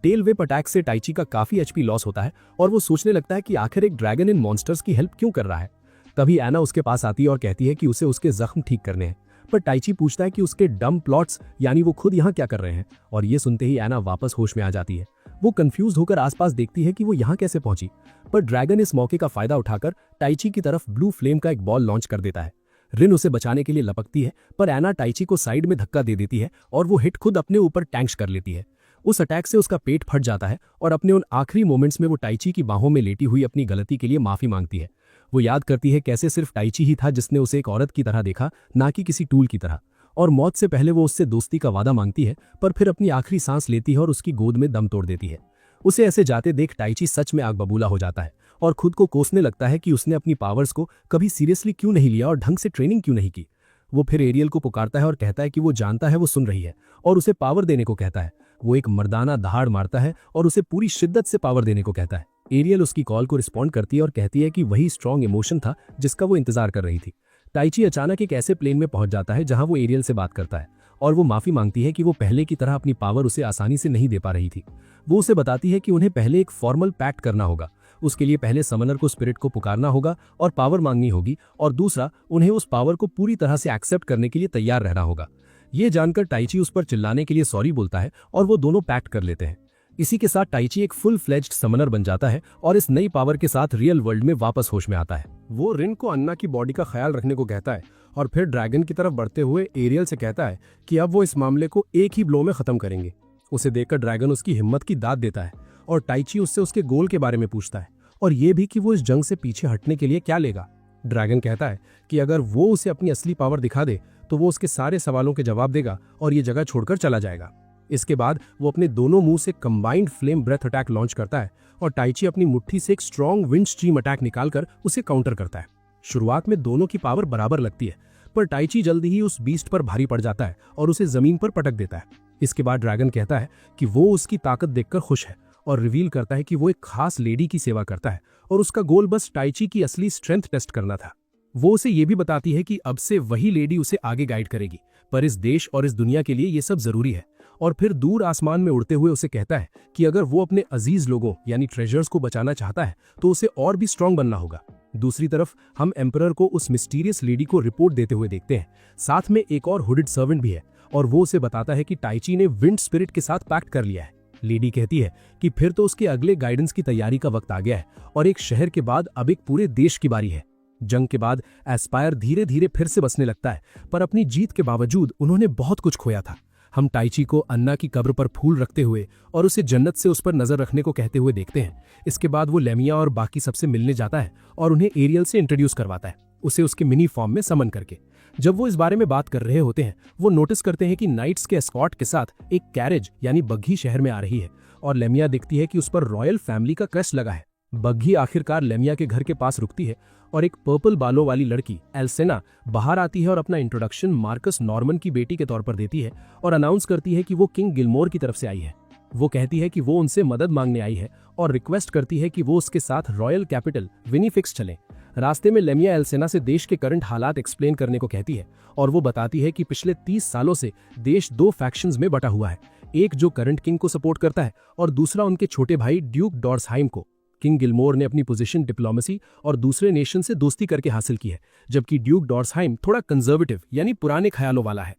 टेल व्हिप अटैक से टाइची का काफी एचपी लॉस होता है और वो सोचने लगता है कि आखिर एक ड्रैगन इन मॉन्स्टर्स की हेल्प क्यों कर रहा है। तभी एना उसके पास आती है और कहती है कि उसे उसके जख्म ठीक करने हैं, पर टाइची पूछता है कि उसके डम प्लॉट्स यानी वो खुद यहाँ क्या कर रहे हैं, और ये सुनते ही एना वापस होश में आ जाती है। वो कंफ्यूज होकर आसपास देखती है कि वो यहाँ कैसे पहुंची, पर ड्रैगन इस मौके का फायदा उठाकर टाइची की तरफ ब्लू फ्लेम का एक बॉल लॉन्च कर देता है। रिन उसे बचाने के लिए लपकती है, पर एना टाइची को साइड में धक्का दे देती है और वो हिट खुद अपने ऊपर टैंक्स कर लेती है। उस अटैक से उसका पेट फट जाता है और अपने उन आखिरी मोमेंट्स में वो टाइची की बाहों में लेटी हुई अपनी गलती के लिए माफी मांगती है। वो याद करती है कैसे सिर्फ टाइची ही था जिसने उसे एक औरत की तरह देखा, ना कि किसी टूल की तरह, और मौत से पहले वो उससे दोस्ती का वादा मांगती है, पर फिर अपनी आखिरी सांस लेती है और उसकी गोद में दम तोड़ देती है। उसे ऐसे जाते देख टाइची सच में आग बबूला हो जाता है और खुद को कोसने लगता है कि उसने अपनी पावर्स को कभी सीरियसली क्यों नहीं लिया और ढंग से ट्रेनिंग क्यों नहीं की। वो फिर एरियल को पुकारता है और कहता है कि वो जानता है वो सुन रही है और उसे पावर देने को कहता है। वो एक मर्दाना दहाड़ मारता है और उसे पूरी शिद्दत से पावर देने को कहता है। एरियल उसकी कॉल को रिस्पॉन्ड करती है और कहती है कि वही स्ट्रॉन्ग इमोशन था जिसका वो इंतजार कर रही थी। टाइची अचानक एक ऐसे प्लेन में पहुंच जाता है जहां वो एरियल से बात करता है और वो माफी मांगती है कि वो पहले की तरह अपनी पावर उसे आसानी से नहीं दे पा रही थी। वो उसे बताती है कि उन्हें पहले एक फॉर्मल पैक्ट करना होगा। उसके लिए पहले समनर को स्पिरिट को पुकारना होगा और पावर मांगनी होगी, और दूसरा उन्हें उस पावर को पूरी तरह से एक्सेप्ट करने के लिए तैयार रहना होगा। ये जानकर टाइची उस पर चिल्लाने के लिए सॉरी बोलता है और वो दोनों पैक्ट कर लेते हैं। इसी के साथ टाइची एक फुल फ्लेज्ड समनर बन जाता है और इस नई पावर के साथ रियल वर्ल्ड में वापस होश में आता है। वो रिन को अन्ना की बॉडी का ख्याल रखने को कहता है और फिर ड्रैगन की तरफ बढ़ते हुए एरियल से कहता है कि अब वो इस मामले को एक ही ब्लो में खत्म करेंगे। उसे देखकर ड्रैगन उसकी हिम्मत की दाद देता है और टाइची उससे उसके गोल के बारे में पूछता है और ये भी कि वो इस जंग से पीछे हटने के लिए क्या लेगा। ड्रैगन कहता है कि अगर वो उसे अपनी असली पावर दिखा दे तो वो उसके सारे सवालों के जवाब देगा और ये जगह छोड़कर चला जाएगा। इसके बाद वो अपने दोनों मुंह से combined flame breath attack launch करता है और टाइची अपनी मुट्ठी से एक स्ट्रॉन्ग विंड स्ट्रीम अटैक निकालकर उसे काउंटर करता है। शुरुआत में दोनों की पावर बराबर लगती है, पर टाइची जल्दी ही उस बीस्ट पर भारी पड़ जाता है और उसे जमीन पर पटक देता है। इसके बाद ड्रैगन कहता है कि वो उसकी ताकत देखकर खुश है और रिवील करता है कि वो एक खास लेडी की सेवा करता है और उसका गोल बस टाइची की असली स्ट्रेंथ टेस्ट करना था। वो उसे ये भी बताती है कि अब से वही लेडी उसे आगे गाइड करेगी, पर इस देश और इस दुनिया के लिए ये सब जरूरी है। और फिर दूर आसमान में उड़ते हुए उसे कहता है कि अगर वो अपने अजीज लोगों यानी ट्रेजर्स को बचाना चाहता है तो उसे और भी स्ट्रांग बनना होगा। दूसरी तरफ हम एम्परर को उस मिस्टीरियस लेडी को रिपोर्ट देते हुए देखते हैं। साथ में एक और हुडेड सर्वेंट भी है और वो उसे बताता है कि टाइची ने विंड स्पिरिट के साथ पैक्ट कर लिया है। लेडी कहती है कि फिर तो उसके अगले गाइडेंस की तैयारी का वक्त आ गया है और एक शहर के बाद अब एक पूरे देश की बारी है। जंग के बाद एस्पायर धीरे धीरे फिर से बसने लगता है, पर अपनी जीत के बावजूद उन्होंने बहुत कुछ खोया था। हम टाइची को अन्ना की कब्र पर फूल रखते हुए और उसे जन्नत से उस पर नजर रखने को कहते हुए देखते हैं। इसके बाद वो लेमिया और बाकी सबसे मिलने जाता है और उन्हें एरियल से इंट्रोड्यूस करवाता है, उसे उसके मिनी फॉर्म में समन करके। जब वो इस बारे में बात कर रहे होते हैं, वो नोटिस करते हैं कि नाइट्स के एस्कॉर्ट के साथ एक कैरेज यानी बग्घी शहर में आ रही है और लेमिया दिखती है कि उस पर रॉयल फैमिली का क्रेस्ट लगा है। बग्घी आखिरकार लेमिया के घर के पास रुकती है और एक पर्पल बालों वाली लड़की एल्सेना बाहर आती है और अपना इंट्रोडक्शन मार्कस नॉर्मन की बेटी के तौर पर देती है और अनाउंस करती है कि वो किंग गिलमोर की तरफ से आई है। वो कहती है कि वो उनसे मदद मांगने आई है और रिक्वेस्ट करती है कि वो उसके साथ रॉयल कैपिटल विनीफिक्स चलें। रास्ते में लेमिया एल्सेना से देश के करंट हालात एक्सप्लेन करने को कहती है और वो बताती है कि पिछले 30 सालों से देश 2 फैक्शंस में बटा हुआ है, एक जो करंट किंग को सपोर्ट करता है और दूसरा उनके छोटे भाई ड्यूक डॉर्सहाइम को। किंग गिलमोर ने अपनी पोजीशन डिप्लोमेसी और दूसरे नेशन से दोस्ती करके हासिल की है, जबकि ड्यूक डॉर्सहाइम थोड़ा कंजर्वेटिव यानी पुराने ख्यालों वाला है।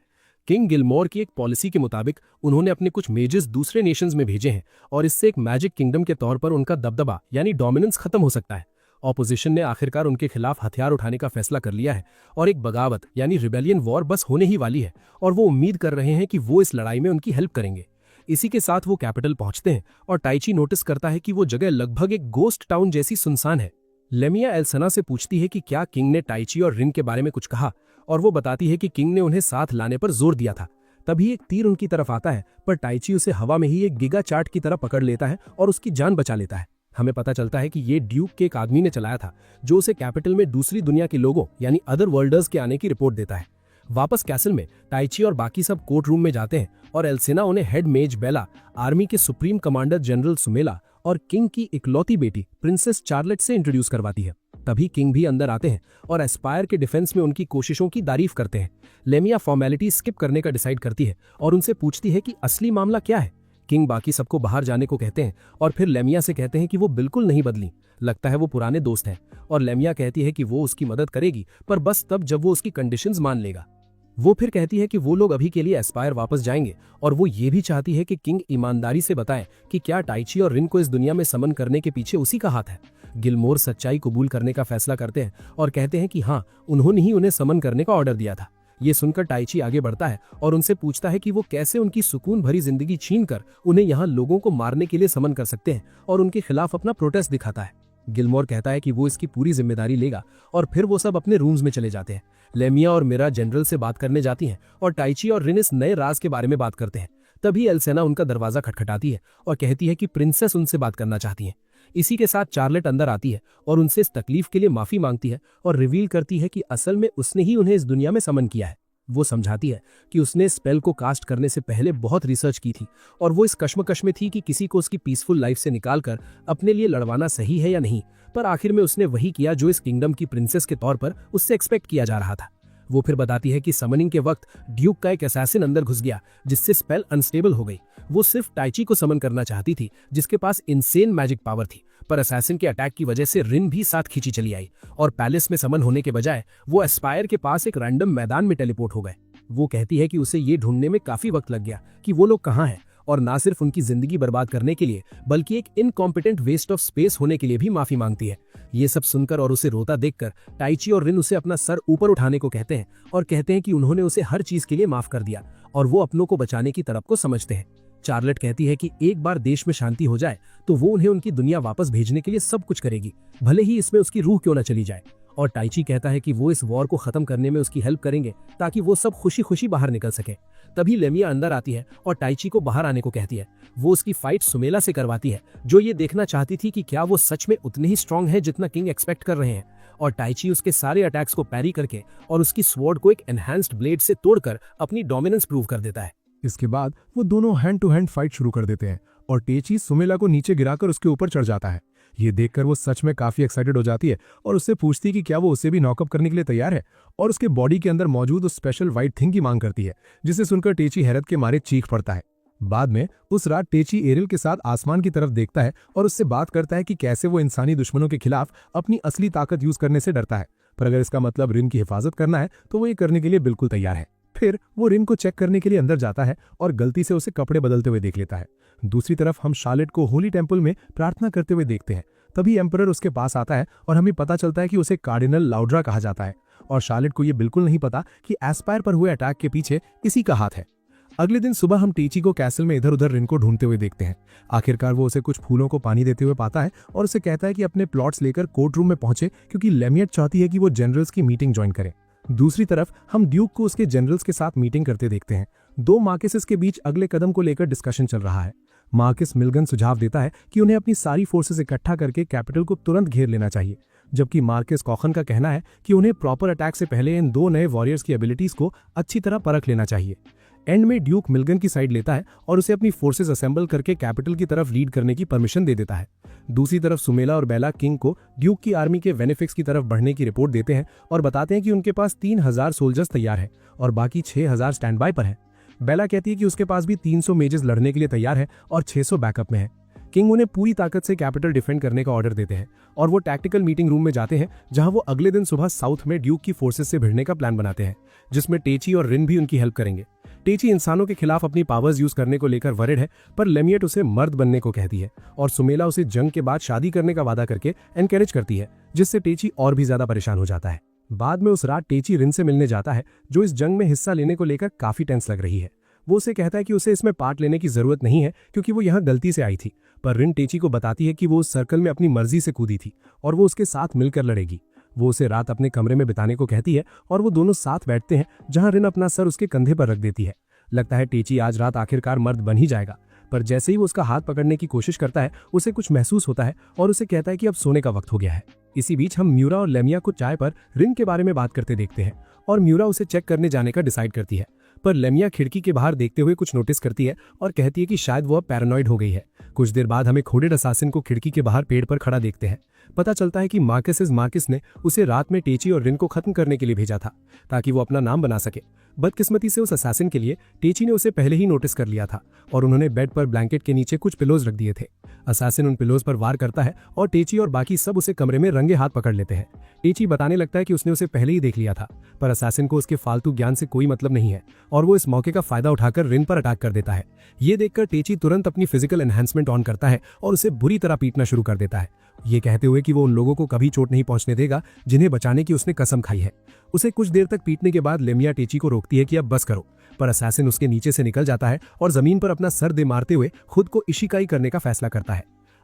किंग गिलमोर की एक पॉलिसी के मुताबिक उन्होंने अपने कुछ मेजर्स दूसरे नेशंस में भेजे हैं और इससे एक मैजिक किंगडम के तौर पर उनका दबदबा यानी डोमिनेंस खत्म हो सकता है। ऑपोजिशन ने आखिरकार उनके खिलाफ हथियार उठाने का फैसला कर लिया है और एक बगावत यानी रिबेलियन वॉर बस होने ही वाली है और वो उम्मीद कर रहे हैं कि वो इस लड़ाई में उनकी हेल्प करेंगे। इसी के साथ वो कैपिटल पहुंचते हैं और टाइची नोटिस करता है कि वो जगह लगभग एक गोस्ट टाउन जैसी सुनसान है। लेमिया एल्सना से पूछती है कि क्या किंग ने टाइची और रिन के बारे में कुछ कहा और वो बताती है कि किंग ने उन्हें साथ लाने पर जोर दिया था। तभी एक तीर उनकी तरफ आता है पर टाइची उसे हवा में ही एक गिगा चार्ट की तरह पकड़ लेता है और उसकी जान बचा लेता है। हमें पता चलता है कि ये ड्यूक के एक आदमी ने चलाया था जो उसे कैपिटल में दूसरी दुनिया के लोगों यानी अदर वर्ल्डर्स के आने की रिपोर्ट देता है। वापस कैसल में टाइची और बाकी सब कोर्ट रूम में जाते हैं और एल्सेना उन्हें हेड मेज बेला, आर्मी के सुप्रीम कमांडर जनरल सुमेला और किंग की इकलौती बेटी प्रिंसेस चार्लेट से इंट्रोड्यूस करवाती है। तभी किंग भी अंदर आते हैं और एस्पायर के डिफेंस में उनकी कोशिशों की तारीफ करते हैं। लेमिया फॉर्मेलिटी स्किप करने का डिसाइड करती है और उनसे पूछती है कि असली मामला क्या है। किंग बाकी सबको बाहर जाने को कहते हैं और फिर लेमिया से कहते हैं कि वो बिल्कुल नहीं बदली, लगता है वो पुराने दोस्त हैं। और लेमिया कहती है कि वो उसकी मदद करेगी पर बस तब जब वो उसकी कंडीशंस मान लेगा। वो फिर कहती है कि वो लोग अभी के लिए एस्पायर वापस जाएंगे और वो ये भी चाहती है कि किंग ईमानदारी से बताए कि क्या टाइची और रिन को इस दुनिया में समन करने के पीछे उसी का हाथ है। गिलमोर सच्चाई कबूल करने का फैसला करते हैं और कहते हैं कि हाँ, उन्होंने ही उन्हें समन करने का ऑर्डर दिया था। ये सुनकर टाइची आगे बढ़ता है और उनसे पूछता है कि वो कैसे उनकी सुकून भरी जिंदगी छीन कर उन्हें यहाँ लोगों को मारने के लिए समन कर सकते हैं और उनके खिलाफ अपना प्रोटेस्ट दिखाता है। गिलमोर कहता है कि वो इसकी पूरी जिम्मेदारी लेगा और फिर वो सब अपने रूम्स में चले जाते हैं। लेमिया और मिरा जनरल से बात करने जाती हैं और टाइची और रिन इस नए राज के बारे में बात करते हैं। तभी एल्सेना उनका दरवाजा खटखटाती है और कहती है कि प्रिंसेस उनसे बात करना चाहती हैं। इसी के साथ चार्लेट अंदर आती है और उनसे इस तकलीफ के लिए माफी मांगती है और रिवील करती है कि असल में उसने ही उन्हें इस दुनिया में समन किया है। वो समझाती है कि उसने स्पेल को कास्ट करने से पहले बहुत रिसर्च की थी और वो इस कश्मकश में थी कि किसी को उसकी पीसफुल लाइफ से निकालकर अपने लिए लड़वाना सही है या नहीं, पर आखिर में उसने वही किया जो इस किंगडम की प्रिंसेस के तौर पर उससे एक्सपेक्ट किया जा रहा था। वो फिर बताती है कि समनिंग के वक्त ड्यूक का एक असैसिन अंदर घुस गया जिससे स्पेल अनस्टेबल हो गई। वो सिर्फ टाइची को समन करना चाहती थी जिसके पास इनसेन मैजिक पावर थी, पर असैसिन के अटैक की वजह से रिन भी साथ खींची चली आई और पैलेस में समन होने के बजाय वो एस्पायर के पास एक रैंडम मैदान में टेलीपोर्ट हो गए। वो कहती है कि उसे ये ढूंढने में काफी वक्त लग गया कि वो लोग कहाँ हैं और ना सिर्फ उनकी जिंदगी बर्बाद करने के लिए बल्कि एक इनकॉम्पिटेंट वेस्ट ऑफ स्पेस होने के लिए भी माफी मांगती है। ये सब सुनकर और उसे रोता देखकर टाइची और रिन उसे अपना सर ऊपर उठाने को कहते हैं और कहते हैं कि उन्होंने उसे हर चीज के लिए माफ कर दिया और वो अपनों को बचाने की तरफ को समझते हैं। चार्लेट कहती है कि एक बार देश में शांति हो जाए तो वो उन्हें उनकी दुनिया वापस भेजने के लिए सब कुछ करेगी, भले ही इसमें उसकी रूह क्यों न चली जाए। और टाइची कहता है कि वो इस वॉर को खत्म करने में उसकी हेल्प करेंगे ताकि वो सब खुशी खुशी बाहर निकल सके। तभी लेमिया अंदर आती है और टाइची को बाहर आने को कहती है। वो उसकी फाइट सुमेला से करवाती है जो ये देखना चाहती थी कि क्या वो सच में उतने ही स्ट्रांग है जितना किंग एक्सपेक्ट कर रहे हैं। और टाइची उसके सारे अटैक्स को पैरी करके और उसकी स्वॉर्ड को एक एनहांस्ड ब्लेड से तोड़कर अपनी डोमिनेंस प्रूव कर देता है। इसके बाद वो दोनों हैंड टू हैंड फाइट शुरू कर देते हैं और टेची सुमेला को नीचे गिराकर उसके ऊपर चढ़ जाता है। ये देखकर वो सच में काफी एक्साइटेड हो जाती है और उससे पूछती है कि क्या वो उसे भी नॉकअप करने के लिए तैयार है और उसके बॉडी के अंदर मौजूद उस स्पेशल व्हाइट थिंग की मांग करती है, जिसे सुनकर टेची हैरत के मारे चीख पड़ता है। बाद में उस रात टेची एरिल के साथ आसमान की तरफ देखता है और उससे बात करता है कि कैसे वो इंसानी दुश्मनों के खिलाफ अपनी असली ताकत यूज करने से डरता है, पर अगर इसका मतलब रिन की हिफाजत करना है तो वो ये करने के लिए बिल्कुल तैयार है। फिर वो रिन को चेक करने के लिए अंदर जाता है और गलती से उसे कपड़े बदलते हुए देख लेता है। दूसरी तरफ हम शार्लेट को होली टेम्पल में प्रार्थना करते हुए देखते हैं। तभी एम्परर उसके पास आता है और हमें पता चलता है कि उसे कार्डिनल लाउड्रा कहा जाता है और शार्लेट को ये बिल्कुल नहीं पता कि एस्पायर पर हुए अटैक के पीछे इसी का हाथ है। अगले दिन सुबह हम टेची को कैसल में इधर उधर रिन को ढूंढते हुए देखते हैं। आखिरकार वो उसे कुछ फूलों को पानी देते हुए पाता है और उसे कहता है कि अपने प्लॉट्स लेकर कोर्ट रूम में पहुंचे क्योंकि लेमियट चाहती है कि वो जनरल्स की मीटिंग ज्वाइन करे। दूसरी तरफ हम ड्यूक को उसके जनरल्स के साथ मीटिंग करते देखते हैं। दो मार्केसेस के बीच अगले कदम को लेकर डिस्कशन चल रहा है। मार्केस मिलगन सुझाव देता है कि उन्हें अपनी सारी फोर्सेस इकट्ठा करके कैपिटल को तुरंत घेर लेना चाहिए, जबकि मार्केस कॉखन का कहना है कि उन्हें प्रॉपर अटैक से पहले इन दो नए वॉरियर्स की एबिलिटीज को अच्छी तरह परख लेना चाहिए। एंड में ड्यूक मिलगन की साइड लेता है और उसे अपनी फोर्सेस असेंबल करके कैपिटल की तरफ लीड करने की परमिशन दे देता है। दूसरी तरफ सुमेला और बेला किंग को ड्यूक की आर्मी के वेनेफिक्स की तरफ बढ़ने की रिपोर्ट देते हैं और बताते हैं कि उनके पास 3000 सोल्जर्स तैयार है और बाकी 6000 स्टैंड बाय पर है। बेला कहती है कि उसके पास भी 300 मेजेस लड़ने के लिए तैयार है और 600 बैकअप में है। किंग उन्हें पूरी ताकत से कैपिटल डिफेंड करने का ऑर्डर देते हैं और वो टैक्टिकल मीटिंग रूम में जाते हैं जहां वो अगले दिन सुबह साउथ में ड्यूक की फोर्सेस से भिड़ने का प्लान बनाते हैं, जिसमें टेची और रिन भी उनकी हेल्प करेंगे। टेची इंसानों के खिलाफ अपनी पावर्स यूज करने को लेकर वरिड है, पर लेमियट उसे मर्द बनने को कहती है और सुमेला उसे जंग के बाद शादी करने का वादा करके एनकरेज करती है, जिससे टेची और भी ज्यादा परेशान हो जाता है। बाद में उस रात टेची रिन से मिलने जाता है, जो इस जंग में हिस्सा लेने को लेकर काफी टेंस लग रही है। वो उसे कहता है कि उसे इसमें पार्ट लेने की जरूरत नहीं है क्योंकि वो यहाँ गलती से आई थी, पर रिन टेची को बताती है कि वो उस सर्कल में अपनी मर्जी से कूदी थी और वो उसके साथ मिलकर लड़ेगी। वो उसे रात अपने कमरे में बिताने को कहती है और वो दोनों साथ बैठते हैं, जहां रिन अपना सर उसके कंधे पर रख देती है। लगता है टेची आज रात आखिरकार मर्द बन ही जाएगा, पर जैसे ही वो उसका हाथ पकड़ने की कोशिश करता है उसे कुछ महसूस होता है और उसे कहता है कि अब सोने का वक्त हो गया है। इसी बीच हम म्यूरा और लेमिया को चाय पर रिन के बारे में बात करते देखते हैं और म्यूरा उसे चेक करने जाने का डिसाइड करती है, पर लेमिया खिड़की के बाहर देखते हुए कुछ नोटिस करती है और कहती है कि शायद वो अब पैरानॉइड हो गई है। कुछ देर बाद हमें खोडेड असासिन को खिड़की के बाहर पेड़ पर खड़ा देखते हैं। पता चलता है कि मार्कस ने उसे रात में टेची और रिन को खत्म करने के लिए भेजा था ताकि वो अपना नाम बना सके। बदकिस्मती से उस असासिन के लिए टेची ने उसे पहले ही नोटिस कर लिया था और उन्होंने बेड पर ब्लैंकेट के नीचे कुछ पिलोज रख दिए थे। असासिन उन पिलोज पर वार करता है और टेची और बाकी सब उसे कमरे में रंगे हाथ पकड़ लेते हैं। टेची बताने लगता है कि उसने उसे पहले ही देख लिया था, पर असासिन को उसके फालतू ज्ञान से कोई मतलब नहीं है और वो इस मौके का फायदा उठाकर रिन पर अटैक कर देता है। ये देखकर टेची तुरंत अपनी फिजिकल एनहांसमेंट ऑन करता है और उसे बुरी तरह पीटना शुरू कर देता है, ये कहते हुए कि वो उन लोगों को कभी चोट नहीं पहुंचने देगा जिन्हें बचाने की उसने कसम खाई है। उसे कुछ देर तक पीटने के बाद लेमिया टेची को रोकती है कि अब बस करो, पर असैसिन उसके नीचे से निकल जाता है और जमीन पर अपना सर दे मारते हुए खुद को इशिकाई करने का फैसला करता है।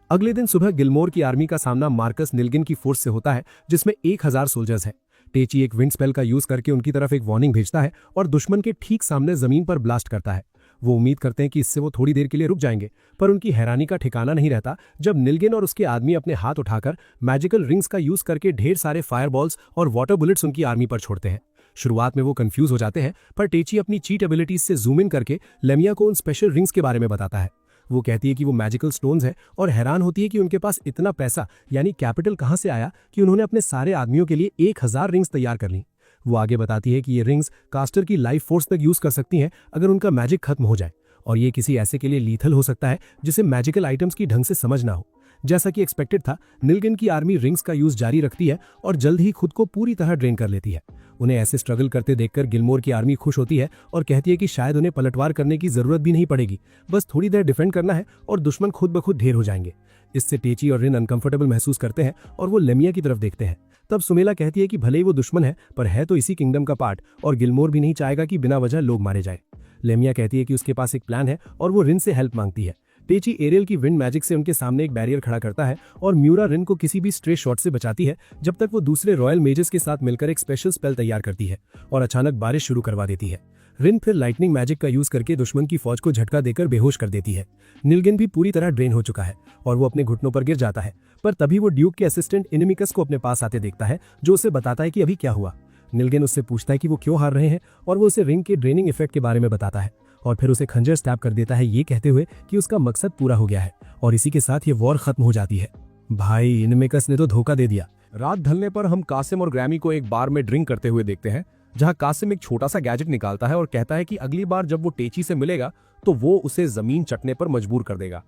अगले दिन सुबह गिलमोर की आर्मी का सामना मार्कस निल्गिन की फोर्स से होता है, जिसमें 1000 सोल्जर्स हैं। टेची एक विंड स्पेल का यूज करके उनकी तरफ एक वार्निंग भेजता है और दुश्मन के ठीक सामने जमीन पर ब्लास्ट करता है। वो उम्मीद करते हैं कि इससे वो थोड़ी देर के लिए रुक जाएंगे, पर उनकी हैरानी का ठिकाना नहीं रहता जब निल्गिन और उसके आदमी अपने हाथ उठाकर मैजिकल रिंग्स का यूज करके ढेर सारे फायरबॉल्स और वाटर बुलेट्स उनकी आर्मी पर छोड़ते हैं। शुरुआत में वो कंफ्यूज हो जाते हैं, पर टेची अपनी चीट एबिलिटीज से जूम इन करके लेमिया को उन स्पेशल रिंग्स के बारे में बताता है। वो कहती है कि वो मैजिकल स्टोन्स हैं और हैरान होती है कि उनके पास इतना पैसा यानी कैपिटल कहां से आया कि उन्होंने अपने सारे आदमियों के लिए 1000 रिंग्स तैयार कर ली। वो आगे बताती है कि ये रिंग्स कास्टर की लाइफ फोर्स तक यूज कर सकती हैं अगर उनका मैजिक खत्म हो जाए, और ये किसी ऐसे के लिए लीथल हो सकता है जिसे मैजिकल आइटम्स की ढंग से समझ ना हो। जैसा कि एक्सपेक्टेड था, निल्गिन की आर्मी रिंग्स का यूज जारी रखती है और जल्द ही खुद को पूरी तरह ड्रेन कर लेती है। उन्हें ऐसे स्ट्रगल करते देखकर गिलमोर की आर्मी खुश होती है और कहती है कि शायद उन्हें पलटवार करने की जरूरत भी नहीं पड़ेगी, बस थोड़ी देर डिफेंड करना है और दुश्मन खुद ब खुद ढेर हो जाएंगे। इससे टेची और रिन अनकंफर्टेबल महसूस करते हैं और वो लेमिया की तरफ देखते हैं। तब सुमेला कहती है कि भले ही वो दुश्मन है, पर है तो इसी किंगडम का पार्ट और गिलमोर भी नहीं चाहेगा कि बिना वजह लोग मारे जाए। लेमिया कहती है कि उसके पास एक प्लान है और वो रिन से हेल्प मांगती है। टेची एरियल की विंड मैजिक से उनके सामने एक बैरियर खड़ा करता है और म्यूरा रिन को किसी भी स्ट्रे शॉट से बचाती है, जब तक वो दूसरे रॉयल मेजेस के साथ मिलकर एक स्पेशल स्पेल तैयार करती है और अचानक बारिश शुरू करवा देती है। रिन फिर लाइटनिंग मैजिक का यूज करके दुश्मन की फौज को झटका देकर बेहोश कर देती है। निल्गिन भी पूरी तरह ड्रेन हो चुका है और वो अपने घुटनों पर गिर जाता है, पर तभी वो ड्यूक के असिस्टेंट इनिमिकस को अपने पास आते देखता है, जो उसे बताता है कि अभी क्या हुआ। निल्गिन उससे पूछता है कि वो क्यों हार रहे हैं और वो उसे रिंग के ड्रेनिंग इफेक्ट के बारे में बताता है और फिर उसे खंजर स्टैब कर देता है, ये कहते हुए कि उसका मकसद पूरा हो गया है और इसी के साथ ये वॉर खत्म हो जाती है। भाई, इनिमिकस ने तो धोखा दे दिया। रात ढलने पर हम कासिम और ग्रैमी को एक बार में ड्रिंक करते हुए देखते हैं, जहां कासिम एक छोटा सा गैजेट निकालता है और कहता है कि अगली बार जब वो टेची से मिलेगा तो वो उसे जमीन चटने पर मजबूर कर देगा।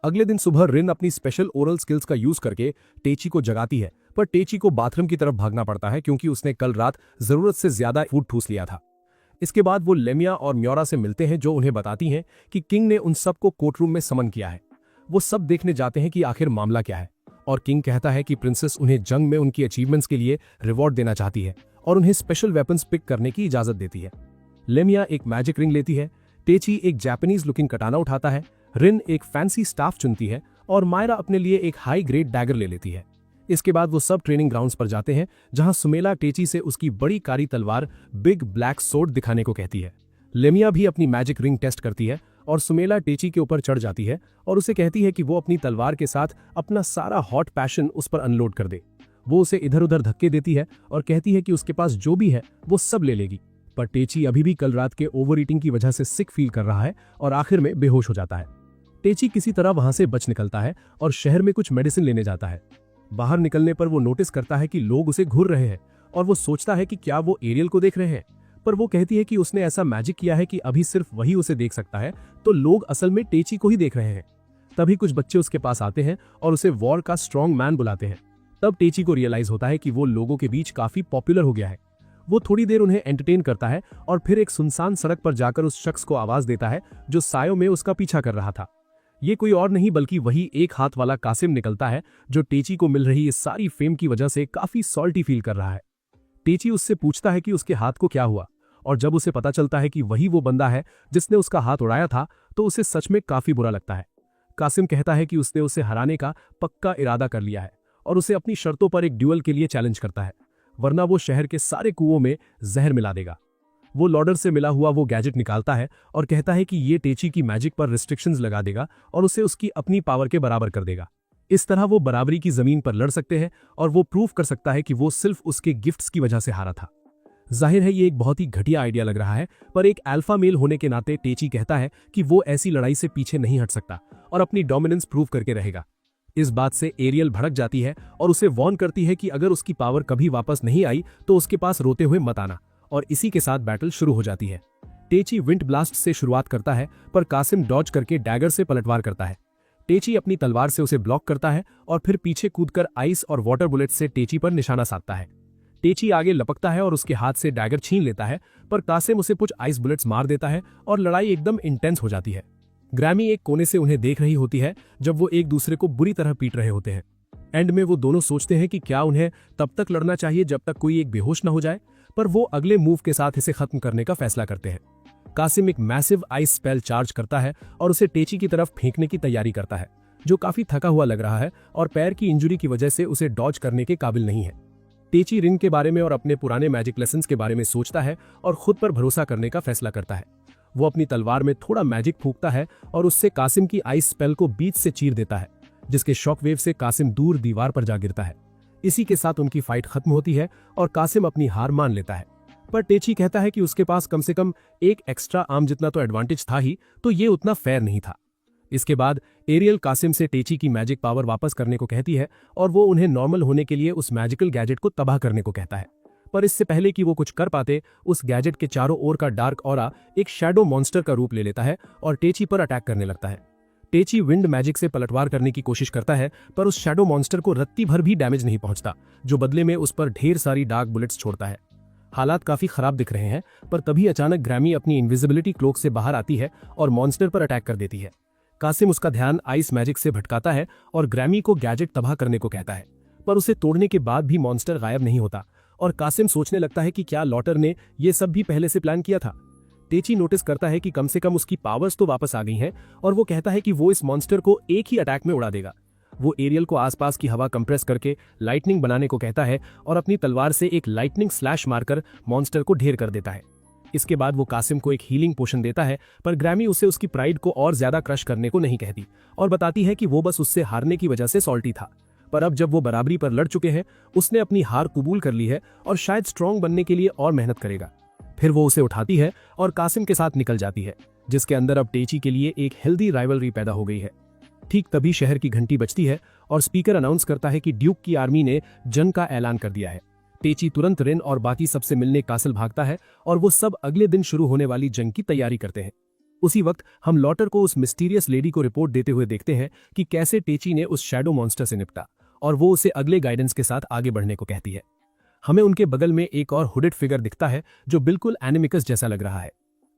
अगले दिन सुबह रिन अपनी स्पेशल ओरल स्किल्स का यूज करके टेची को जगाती है, पर टेची को बाथरूम की तरफ भागना पड़ता है क्योंकि उसने कल रात जरूरत से ज्यादा फूड ठूस लिया था। इसके बाद वो लेमिया और म्योरा से मिलते हैं, जो उन्हें बताती हैं कि किंग ने उन सबको कोर्ट रूम में समन किया है। वो सब देखने जाते हैं कि आखिर मामला क्या है, और किंग कहता है कि प्रिंसेस उन्हें जंग में उनकी अचीवमेंट्स के लिए रिवॉर्ड देना चाहती है और उन्हें स्पेशल वेपन्स पिक करने की इजाजत देती है। लेमिया एक मैजिक रिंग लेती है, टेची एक जापानीज लुकिंग कटाना उठाता है, रिन एक फैंसी स्टाफ चुनती है और मायरा अपने लिए एक हाई ग्रेड डैगर ले लेती है। इसके बाद वो सब ट्रेनिंग ग्राउंड्स पर जाते हैं, जहां सुमेला टेची से उसकी बड़ी कारी तलवार बिग ब्लैक सोर्ड दिखाने को कहती है। लेमिया भी अपनी मैजिक रिंग टेस्ट करती है और सुमेला टेची के ऊपर चढ़ जाती है और उसे कहती है कि वो अपनी तलवार के साथ अपना सारा हॉट पैशन उस पर अनलोड कर दे। वो उसे इधर उधर धक्के देती है और कहती है कि उसके पास जो भी है वो सब ले लेगी, पर टेची अभी भी कल रात के ओवर ईटिंग की वजह से सिक फील कर रहा है और आखिर में बेहोश हो जाता है। टेची किसी तरह वहां से बच निकलता है और शहर में कुछ मेडिसिन लेने जाता है। बाहर निकलने पर वो नोटिस करता है कि लोग उसे घूर रहे हैं और वो सोचता है कि क्या वो एरियल को देख रहे हैं, पर वो कहती है कि उसने ऐसा मैजिक किया है कि अभी सिर्फ वही उसे देख सकता है, तो लोग असल में टेची को ही देख रहे हैं। तभी कुछ बच्चे उसके पास आते हैं और उसे वॉर का स्ट्रॉन्ग मैन बुलाते हैं। तब टेची को रियलाइज होता है कि वो लोगों के बीच काफी पॉपुलर हो गया है। वो थोड़ी देर उन्हें एंटरटेन करता है और फिर एक सुनसान सड़क पर जाकर उस शख्स को आवाज देता है जो सायों में उसका पीछा कर रहा था। ये कोई और नहीं बल्कि वही एक हाथ वाला कासिम निकलता है जो टेची को मिल रही इस सारी फेम की वजह से काफी सॉल्टी फील कर रहा है। टेची उससे पूछता है कि उसके हाथ को क्या हुआ, और जब उसे पता चलता है कि वही वो बंदा है जिसने उसका हाथ उड़ाया था तो उसे सच में काफी बुरा लगता है। कासिम कहता है कि उसने उसे हराने का पक्का इरादा कर लिया है और उसे अपनी शर्तों पर एक ड्यूअल के लिए चैलेंज करता है, वरना वो शहर के सारे कुओं में जहर मिला देगा। वो लॉडर से मिला हुआ वो गैजेट निकालता है और कहता है कि ये टेची की मैजिक पर रिस्ट्रिक्शंस लगा देगा और उसे उसकी अपनी पावर के बराबर कर देगा। इस तरह वो बराबरी की जमीन पर लड़ सकते हैं और वो प्रूव कर सकता है कि वो सिर्फ उसके गिफ्ट्स की वजह से हारा था। जाहिर है ये एक बहुत ही घटिया आइडिया लग रहा है, पर एक अल्फा मेल होने के नाते टेची कहता है कि वो ऐसी लड़ाई से पीछे नहीं हट सकता और अपनी डोमिनेंस प्रूव करके रहेगा। इस बात से एरियल भड़क जाती है और उसे वॉर्न करती है कि अगर उसकी पावर कभी वापस नहीं आई तो उसके पास रोते हुए मत आना, और इसी के साथ बैटल शुरू हो जाती है। टेची विंड ब्लास्ट से शुरुआत करता है पर कासिम डॉज करके डैगर से पलटवार करता है। टेची अपनी तलवार से उसे ब्लॉक करता है और फिर पीछे कूदकर आइस और वाटर बुलेट से टेची पर निशाना साधता है। टेची आगे लपकता है और उसके हाथ से डैगर छीन लेता है, पर कासिम उसे कुछ आइस बुलेट्स मार देता है और लड़ाई एकदम इंटेंस हो जाती है। ग्रैमी एक कोने से उन्हें देख रही होती है जब वो एक दूसरे को बुरी तरह पीट रहे होते हैं। एंड में वो दोनों सोचते हैं कि क्या उन्हें तब तक लड़ना चाहिए जब तक कोई एक बेहोश न हो जाए, पर वो अगले मूव के साथ इसे खत्म करने का फैसला करते हैं। कासिम एक मैसिव आइस स्पेल चार्ज करता है और उसे टेची की तरफ फेंकने की तैयारी करता है, जो काफी थका हुआ लग रहा है और पैर की इंजरी की वजह से उसे डॉज करने के काबिल नहीं है। टेची रिन के बारे में और अपने पुराने मैजिक लेसन्स के बारे में सोचता है और खुद पर भरोसा करने का फैसला करता है। वो अपनी तलवार में थोड़ा मैजिक फूंकता है और उससे कासिम की आइस स्पेल को बीच से चीर देता है, जिसके शॉक वेव से कासिम दूर दीवार पर जा गिरता है। इसी के साथ उनकी फाइट खत्म होती है और कासिम अपनी हार मान लेता है, पर टेची कहता है कि उसके पास कम से कम एक एक्स्ट्रा आर्म जितना तो एडवांटेज था ही, तो ये उतना फेयर नहीं था। इसके बाद एरियल कासिम से टेची की मैजिक पावर वापस करने को कहती है और वो उन्हें नॉर्मल होने के लिए उस मैजिकल गैजेट को तबाह करने को कहता है। पर इससे पहले कि वो कुछ कर पाते, उस गैजेट के चारों ओर का डार्क ऑरा एक शैडो मॉन्स्टर का रूप ले लेता है और टेची पर अटैक करने लगता है। टेची विंड मैजिक से पलटवार करने की कोशिश करता है, पर उस शैडो मॉन्स्टर को रत्ती भर भी डैमेज नहीं पहुंचता, जो बदले में उस पर ढेर सारी डार्क बुलेट्स छोड़ता है। हालात काफी खराब दिख रहे हैं, पर तभी अचानक ग्रैमी अपनी इनविजिबिलिटी क्लोक से बाहर आती है और मॉन्स्टर पर अटैक कर देती है। कासिम उसका ध्यान आइस मैजिक से भटकाता है और ग्रैमी को गैजेट तबाह करने को कहता है, पर उसे तोड़ने के बाद भी मॉन्स्टर गायब नहीं होता और कासिम सोचने लगता है कि क्या लॉटर ने ये सब भी पहले से प्लान किया था। टेची नोटिस करता है कि कम से कम उसकी पावर्स तो वापस आ गई हैं और वो कहता है कि वो इस मॉन्स्टर को एक ही अटैक में उड़ा देगा। वो एरियल को आसपास की हवा कंप्रेस करके लाइटनिंग बनाने को कहता है और अपनी तलवार से एक लाइटनिंग स्लैश मारकर मॉन्स्टर को ढेर कर देता है। इसके बाद वो कासिम को एक हीलिंग पोशन देता है, पर ग्रैमी उसे उसकी प्राइड को और ज्यादा क्रश करने को नहीं कहती और बताती है कि वो बस उससे हारने की वजह से सॉल्टी था, पर अब जब वो बराबरी पर लड़ चुके हैं, उसने अपनी हार कबूल कर ली है और शायद स्ट्रांग बनने के लिए और मेहनत करेगा। फिर वो उसे उठाती है और कासिम के साथ निकल जाती है, जिसके अंदर अब टेची के लिए एक हेल्दी राइवलरी पैदा हो गई है। ठीक तभी शहर की घंटी बजती है और स्पीकर अनाउंस करता है कि ड्यूक की आर्मी ने जंग का ऐलान कर दिया है। टेची तुरंत रिन और बाकी सबसे मिलने कासल भागता है और वो सब अगले दिन शुरू होने वाली जंग की तैयारी करते हैं। उसी वक्त हम लॉटर को उस मिस्टीरियस लेडी को रिपोर्ट देते हुए देखते हैं कि कैसे टेची ने उस शैडो मॉन्स्टर से निपटा और वो उसे अगले गाइडेंस के साथ आगे बढ़ने को कहती है। हमें उनके बगल में एक और हुडेड फिगर दिखता है जो बिल्कुल एनिमिकस जैसा लग रहा है।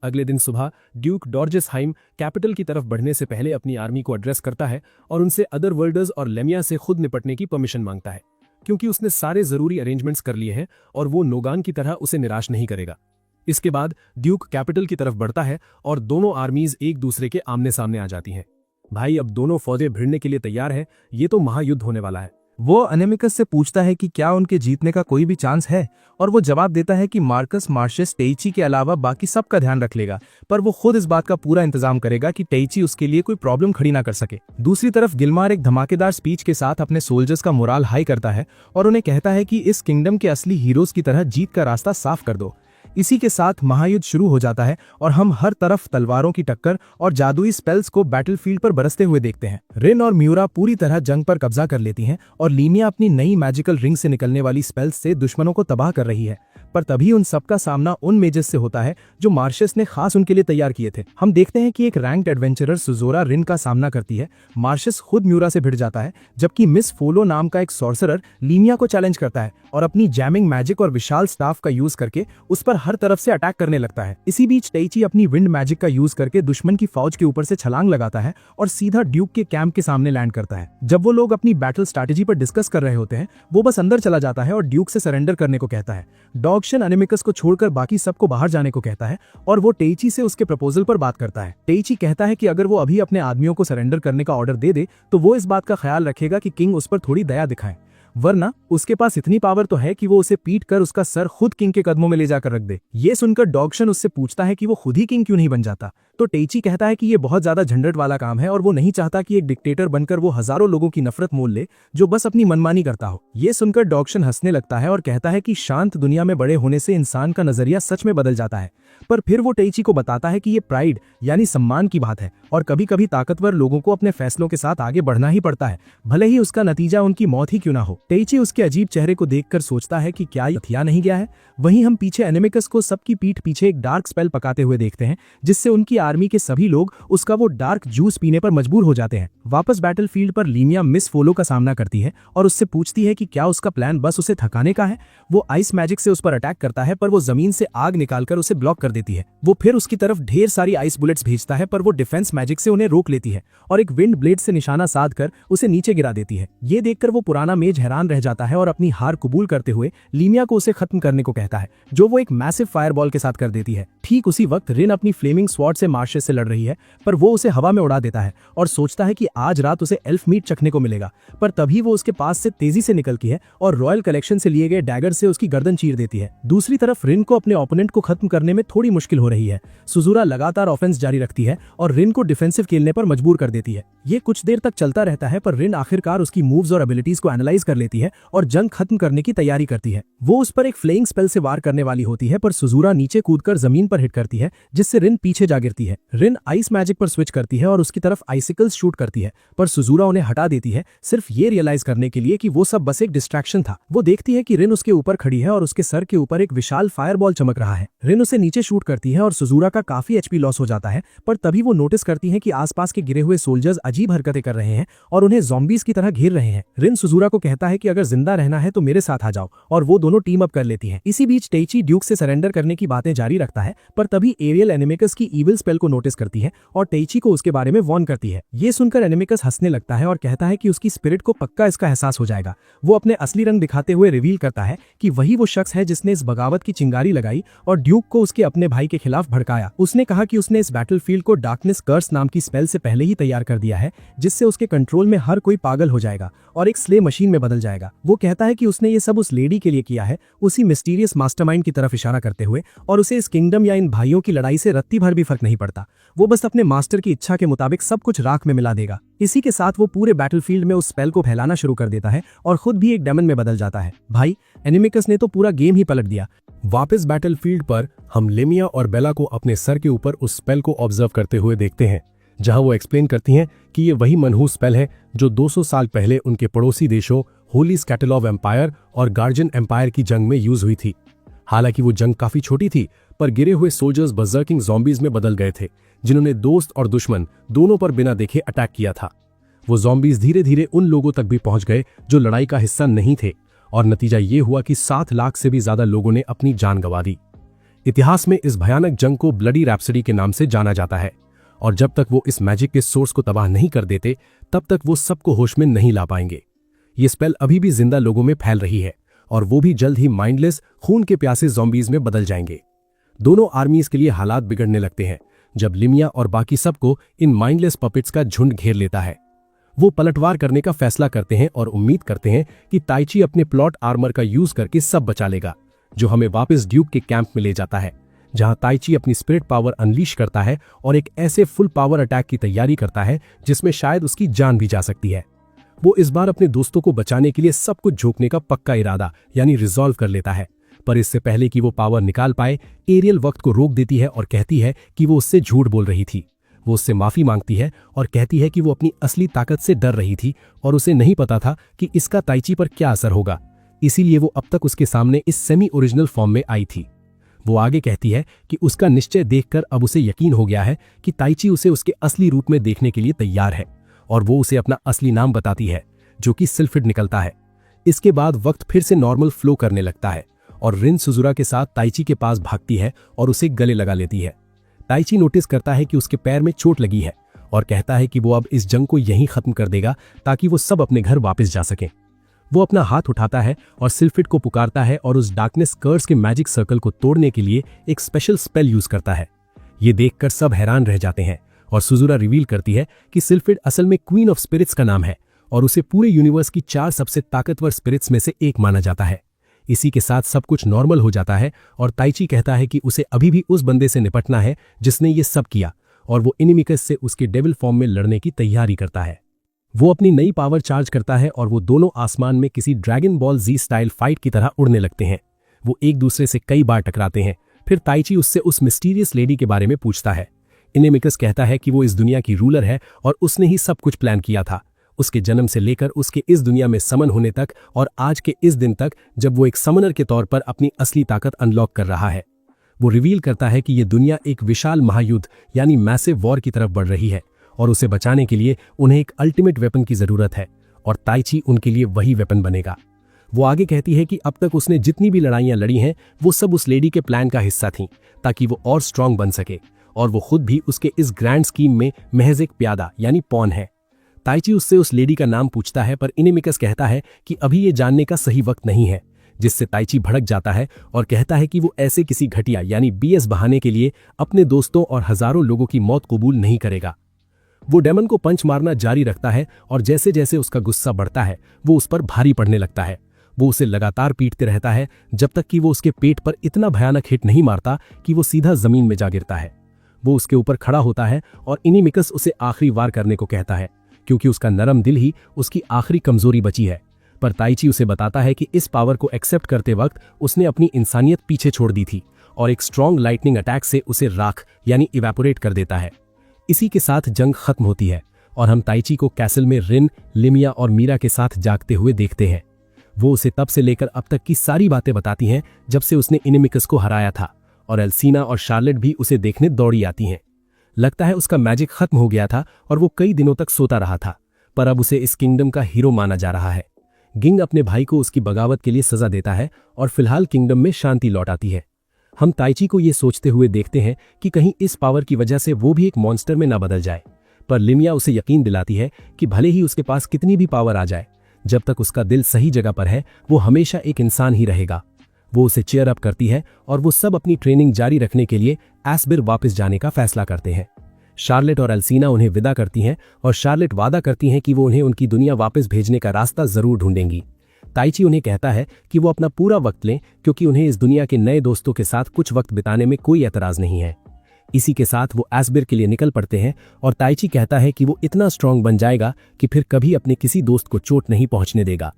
अगले दिन सुबह ड्यूक डॉर्जेसहाइम कैपिटल की तरफ बढ़ने से पहले अपनी आर्मी को एड्रेस करता है और उनसे अदर वर्ल्डर्स और लेमिया से खुद निपटने की परमिशन मांगता है, क्योंकि उसने सारे जरूरी अरेंजमेंट्स कर लिए हैं और वो नोगान की तरह उसे निराश नहीं करेगा। इसके बाद ड्यूक कैपिटल की तरफ बढ़ता है और दोनों आर्मीज एक दूसरे के आमने सामने आ जाती हैं। भाई अब दोनों फौजें भिड़ने के लिए तैयार हैं, ये तो महायुद्ध होने वाला है। वो अनेमिकस से पूछता है कि क्या उनके जीतने का कोई भी चांस है, और वो जवाब देता है कि मार्कस मार्शस टेइची के अलावा बाकी सबका ध्यान रख लेगा, पर वो खुद इस बात का पूरा इंतजाम करेगा कि टेइची उसके लिए कोई प्रॉब्लम खड़ी ना कर सके। दूसरी तरफ गिल्मार एक धमाकेदार स्पीच के साथ अपने सोल्जर्स का मोराल हाई करता है और उन्हें कहता है कि इस किंगडम के असली हीरोज की तरह जीत का रास्ता साफ कर दो। इसी के साथ महायुद्ध शुरू हो जाता है और हम हर तरफ तलवारों की टक्कर और जादुई स्पेल्स को बैटलफील्ड पर बरसते हुए देखते हैं। रिन और म्यूरा पूरी तरह जंग पर कब्जा कर लेती हैं और लीमिया अपनी नई मैजिकल रिंग से निकलने वाली स्पेल्स से दुश्मनों को तबाह कर रही है, पर तभी उन सबका सामना उन मेजेस से होता है जो मार्शस ने खास उनके लिए तैयार किए थे। हम देखते हैं कि एक रैंक्ड एडवेंचरर सुजोरा रिन का सामना करती है। मार्शस खुद म्यूरा से भिड़ जाता है, जबकि मिस फोलो नाम का एक सॉर्सरर लीमिया को चैलेंज करता है और अपनी जैमिंग मैजिक और विशाल स्टाफ का यूज करके उस पर हर तरफ से अटैक करने लगता है। इसी बीच टेइची अपनी विंड मैजिक का यूज करके दुश्मन की फौज के ऊपर से छलांग लगाता है और सीधा ड्यूक के कैंप के सामने लैंड करता है। जब वो लोग अपनी बैटल स्ट्रैटेजी पर डिस्कस कर रहे होते हैं, वो बस अंदर चला जाता है और ड्यूक से सरेंडर करने को कहता है। डॉगशन एनिमिकस को छोड़कर बाकी सबको बाहर जाने को कहता है और वो टेइची से उसके प्रपोजल पर बात करता है। टेइची कहता है कि अगर वो अभी अपने आदमियों को सरेंडर करने का ऑर्डर दे तो वो इस बात का ख्याल रखेगा कि किंग उस पर थोड़ी दया दिखाए, वरना उसके पास इतनी पावर तो है कि वो उसे पीट कर उसका सर खुद किंग के कदमों में ले जाकर रख दे। ये सुनकर डॉगशन उससे पूछता है कि वो खुद ही किंग क्यों नहीं बन जाता, तो टेइची कहता है कि ये बहुत ज्यादा झंझट वाला काम है और वो नहीं चाहता कि एक डिक्टेटर बनकर वो हजारों लोगों की नफरत मोल ले जो बस अपनी मनमानी करता हो। ये सुनकर डॉगशन हंसने लगता है और कहता है कि शांत दुनिया में बड़े होने से इंसान का नजरिया सच में बदल जाता है। पर फिर वो टेइची को बताता है कि ये प्राइड यानी सम्मान की बात है और कभी कभी ताकतवर लोगों को अपने फैसलों के साथ आगे बढ़ना ही पड़ता है, भले ही उसका नतीजा उनकी मौत ही क्यों ना हो। टेइची उसके अजीब चेहरे को देखकर सोचता है कि क्या ये हथिया नहीं गया है। वहीं हम पीछे एनिमिकस को सबकी पीठ पीछे एक डार्क स्पेल पकाते हुए देखते हैं, जिससे उनकी आर्मी के सभी लोग उसका वो डार्क जूस पीने पर मजबूर हो जाते हैं। वापस बैटलफील्ड पर लीमिया मिस फोलो का सामना करती है और उससे पूछती है कि क्या उसका प्लान बस उसे थकाने का है। वो आइस मैजिक से उस पर अटैक करता है, पर वो जमीन से आग निकालकर उसे ब्लॉक कर देती है। वो फिर उसकी तरफ ढेर सारी आइस बुलेट्स भेजता है, पर वो डिफेंस मैजिक से उन्हें रोक लेती है और एक विंड ब्लेड से निशाना साध कर उसे नीचे गिरा देती है। ये देखकर वो पुराना मेज हैरान रह जाता है और अपनी हार कबूल करते हुए लीमिया को उसे खत्म करने को कहता है, जो वो एक मैसिव फायरबॉल के साथ कर देती है। ठीक उसी वक्त रिन अपनी फ्लेमिंग स्वॉर्ड से मार्शस से लड़ रही है, पर वो उसे हवा में उड़ा देता है और सोचता है कि आज रात उसे एल्फ मीट चखने को मिलेगा। पर तभी वो उसके पास से तेजी से निकलती है और रॉयल कलेक्शन से लिए गए डैगर से उसकी गर्दन चीर देती है। दूसरी तरफ रिन को अपने ओपोनेंट को खत्म करने में थोड़ी मुश्किल हो रही है। सुजुरा लगातार ऑफेंस जारी रखती है और रिन को डिफेंसिव खेलने पर मजबूर कर देती है। ये कुछ देर तक चलता रहता है, पर रिन आखिरकार उसकी मूव्स और एबिलिटीज को एनालाइज कर लेती है और जंग खत्म करने की तैयारी करती है। वो उस पर एक फ्लेइंग स्पेल से वार करने वाली होती है, पर सुजुरा नीचे कूदकर जमीन पर हिट करती है, जिससे रिन पीछे जा गिरती है। रिन आइस मैजिक पर स्विच करती है और उसकी तरफ आइसिकल्स शूट करती है, पर सुजुरा उन्हें हटा देती है, सिर्फ ये रियलाइज करने के लिए कि वो सब बस एक डिस्ट्रैक्शन था। वो देखती है कि रिन उसके ऊपर खड़ी है और उसके सर के ऊपर एक विशाल फायरबॉल चमक रहा है। रिन उसे नीचे शूट करती है और सुजुरा का काफी एचपी लॉस हो जाता है, पर तभी वो नोटिस करती है कि आसपास के गिरे हुए सोल्जर्स अजीब हरकतें कर रहे हैं और उन्हें ज़ॉम्बीज की तरह घेर रहे हैं। रिन सुजुरा को कहता है कि अगर जिंदा रहना है तो मेरे साथ आ जाओ, और वो दोनों टीम अप कर लेती हैं। इसी बीच टेइची ड्यूक से सरेंडर करने की बातें जारी रखता है, पर तभी एरियल एनिमिकस की ईविल स्पेल को नोटिस करती है और टेइची को उसके बारे में वार्न करती है। ये सुनकर एनिमिकस हंसने लगता है और कहता है कि उसकी स्पिरिट को पक्का इसका एहसास हो जाएगा। वो अपने असली रंग दिखाते हुए रिवील करता है कि वही वो शख्स है जिसने इस बगावत की चिंगारी लगाई और ड्यूक को उसके अपने भाई के खिलाफ भड़काया। उसने कहा कि उसने इस बैटलफील्ड को डार्कनेस कर्स नाम की स्पेल से पहले ही तैयार कर दिया है, जिससे उसके कंट्रोल में हर कोई पागल हो जाएगा और एक स्ले मशीन में बदल जाएगा। वो कहता है कि उसने ये सब उस लेडी के लिए किया है, उसी मिस्टीरियस मास्टरमाइंड की तरफ इशारा करते हुए, और उसे इस किंगडम या इन भाइयों की लड़ाई से रत्ती भर भी फर्क नहीं पड़ता। वो बस अपने मास्टर की इच्छा के मुताबिक सब कुछ राख में मिला देगा। इसी के साथ वो पूरे बैटलफील्ड में उस स्पेल को फैलाना शुरू कर देता है और खुद भी एक डेमन में बदल जाता है। भाई, एनिमिकस ने तो पूरा गेम ही पलट दिया। वापस बैटलफील्ड पर हम लेमिया और बेला को अपने सर के ऊपर उस स्पेल को ऑब्जर्व करते हुए देखते हैं, जहां वो एक्सप्लेन करती हैं कि ये वही मनहूस स्पेल है जो 200 साल पहले उनके पड़ोसी देशों होली स्कैटलॉव एम्पायर और गार्जियन एम्पायर की जंग में यूज हुई थी। हालांकि वो जंग काफी छोटी थी, पर गिरे हुए सोल्जर्स बर्जर्किंग ज़ॉम्बीज में बदल गए थे, जिन्होंने दोस्त और दुश्मन दोनों पर बिना देखे अटैक किया था। वो ज़ॉम्बीज धीरे धीरे उन लोगों तक भी पहुंच गए जो लड़ाई का हिस्सा नहीं थे, और नतीजा ये हुआ कि 7 लाख से भी ज्यादा लोगों ने अपनी जान गंवा दी। इतिहास में इस भयानक जंग को ब्लडी रैप्सडी के नाम से जाना जाता है, और जब तक वो इस मैजिक के सोर्स को तबाह नहीं कर देते, तब तक वो सबको होश में नहीं ला पाएंगे। ये स्पेल अभी भी जिंदा लोगों में फैल रही है, और वो भी जल्द ही माइंडलेस खून के प्यासे ज़ॉम्बीज में बदल जाएंगे। दोनों आर्मीज के लिए हालात बिगड़ने लगते हैं जब लिमिया और बाकी सबको इन माइंडलेस पपेट्स का झुंड घेर लेता है। वो पलटवार करने का फैसला करते हैं और उम्मीद करते हैं कि ताइची अपने प्लॉट आर्मर का यूज करके सब बचा लेगा, जो हमें वापस ड्यूक के कैंप में ले जाता है, जहां ताइची अपनी स्पिरिट पावर अनलीश करता है और एक ऐसे फुल पावर अटैक की तैयारी करता है जिसमें शायद उसकी जान भी जा सकती है। वो इस बार अपने दोस्तों को बचाने के लिए सब कुछ झोंकने का पक्का इरादा यानी रिजॉल्व कर लेता है, पर इससे पहले कि वो पावर निकाल पाए, एरियल वक्त को रोक देती है और कहती है कि वो उससे झूठ बोल रही थी। वो उससे माफी मांगती है और कहती है कि वो अपनी असली ताकत से डर रही थी और उसे नहीं पता था कि इसका ताइची पर क्या असर होगा। इसीलिए वो अब तक उसके सामने इस सेमी ओरिजिनल फॉर्म में आई थी। वो आगे कहती है कि उसका निश्चय देखकर अब उसे यकीन हो गया है कि ताइची उसे उसके असली रूप में देखने के लिए तैयार है, और वो उसे अपना असली नाम बताती है, जो कि सिल्फिड निकलता है। इसके बाद वक्त फिर से नॉर्मल फ्लो करने लगता है और रिन सुजुरा के साथ ताइची के पास भागती है और उसे गले लगा लेती है। ताइची नोटिस करता है कि उसके पैर में चोट लगी है और कहता है कि वो अब इस जंग को यहीं खत्म कर देगा ताकि वो सब अपने घर वापस जा सकें। वो अपना हाथ उठाता है और सिल्फिड को पुकारता है और उस डार्कनेस कर्स के मैजिक सर्कल को तोड़ने के लिए एक स्पेशल स्पेल यूज करता है। ये देखकर सब हैरान रह जाते हैं और सुजुरा रिवील करती है कि सिल्फिड असल में क्वीन ऑफ स्पिरिट्स का नाम है और उसे पूरे यूनिवर्स की 4 सबसे ताकतवर स्पिरिट्स में से एक माना जाता है। इसी के साथ सब कुछ नॉर्मल हो जाता है और ताइची कहता है कि उसे अभी भी उस बंदे से निपटना है जिसने ये सब किया, और वो इनिमिकस से उसके डेविल फॉर्म में लड़ने की तैयारी करता है। वो अपनी नई पावर चार्ज करता है और वो दोनों आसमान में किसी ड्रैगन बॉल जी स्टाइल फाइट की तरह उड़ने लगते हैं। वो एक दूसरे से कई बार टकराते हैं। फिर ताइची उससे उस मिस्टीरियस लेडी के बारे में पूछता है। इनिमिकस कहता है कि वो इस दुनिया की रूलर है और उसने ही सब कुछ प्लान किया था, उसके जन्म से लेकर उसके इस दुनिया में समन होने तक और आज के इस दिन तक जब वो एक समनर के तौर पर अपनी असली ताकत अनलॉक कर रहा है। वो रिवील करता है कि ये दुनिया एक विशाल महायुद्ध यानी मैसिव वॉर की तरफ बढ़ रही है और उसे बचाने के लिए उन्हें एक अल्टीमेट वेपन की जरूरत है और ताइची उनके लिए वही वेपन बनेगा। वो आगे कहती है कि अब तक उसने जितनी भी लड़ाइयां लड़ी हैं वो सब उस लेडी के प्लान का हिस्सा थीं ताकि वो और स्ट्रांग बन सके, और वो खुद भी उसके इस ग्रैंड स्कीम में महज एक प्यादा यानी पॉन है। ताइची उससे उस लेडी का नाम पूछता है पर इनिमिकस कहता है कि अभी ये जानने का सही वक्त नहीं है, जिससे ताइची भड़क जाता है और कहता है कि वो ऐसे किसी घटिया यानी बीएस बहाने के लिए अपने दोस्तों और हजारों लोगों की मौत कबूल नहीं करेगा। वो डेमन को पंच मारना जारी रखता है और जैसे जैसे उसका गुस्सा बढ़ता है वो उस पर भारी पड़ने लगता है। वो उसे लगातार पीटते रहता है जब तक कि वो उसके पेट पर इतना भयानक हिट नहीं मारता कि वो सीधा जमीन में जा गिरता है। वो उसके ऊपर खड़ा होता है और इनिमिकस उसे आखिरी वार करने को कहता है क्योंकि उसका नरम दिल ही उसकी आखिरी कमजोरी बची है। पर ताइची उसे बताता है कि इस पावर को एक्सेप्ट करते वक्त उसने अपनी इंसानियत पीछे छोड़ दी थी और एक स्ट्रॉन्ग लाइटनिंग अटैक से उसे राख यानी इवेपोरेट कर देता है। इसी के साथ जंग खत्म होती है और हम ताइची को कैसल में रिन, लिमिया और मीरा के साथ जागते हुए देखते हैं। वो उसे तब से लेकर अब तक की सारी बातें बताती हैं जब से उसने इनिमिकस को हराया था, और एल्सीना और शार्लेट भी उसे देखने दौड़ी आती हैं। लगता है उसका मैजिक खत्म हो गया था और वो कई दिनों तक सोता रहा था, पर अब उसे इस किंगडम का हीरो माना जा रहा है। गिंग अपने भाई को उसकी बगावत के लिए सजा देता है और फिलहाल किंगडम में शांति लौट आती है। हम ताइची को ये सोचते हुए देखते हैं कि कहीं इस पावर की वजह से वो भी एक मॉन्स्टर में न बदल जाए, पर लिमिया उसे यकीन दिलाती है कि भले ही उसके पास कितनी भी पावर आ जाए, जब तक उसका दिल सही जगह पर है वो हमेशा एक इंसान ही रहेगा। वो उसे चेयर अप करती है और वो सब अपनी ट्रेनिंग जारी रखने के लिए एस्बिर वापस जाने का फैसला करते हैं। शार्लेट और एल्सीना उन्हें विदा करती हैं और शार्लेट वादा करती हैं कि वो उन्हें उनकी दुनिया वापस भेजने का रास्ता जरूर ढूंढेंगी। ताइची उन्हें कहता है कि वो अपना पूरा वक्त लें क्योंकि उन्हें इस दुनिया के नए दोस्तों के साथ कुछ वक्त बिताने में कोई एतराज नहीं है। इसी के साथ वो एस्बिर के लिए निकल पड़ते हैं और ताइची कहता है कि वो इतना स्ट्रांग बन जाएगा कि फिर कभी अपने किसी दोस्त को चोट नहीं पहुंचने देगा।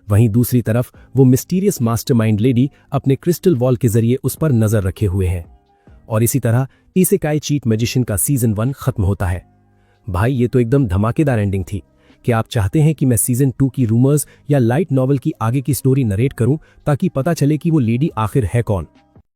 वहीं दूसरी तरफ वो मिस्टीरियस मास्टरमाइंड लेडी अपने क्रिस्टल वॉल के जरिए उस पर नजर रखे हुए हैं। और इसी तरह इसेकाई चीट मैजिशियन का सीजन 1 खत्म होता है। भाई ये तो एकदम धमाकेदार एंडिंग थी। क्या आप चाहते हैं कि मैं सीजन 2 की रूमर्स या लाइट नॉवल की आगे की स्टोरी नरेट करूं ताकि पता चले कि वो लेडी आखिर है कौन?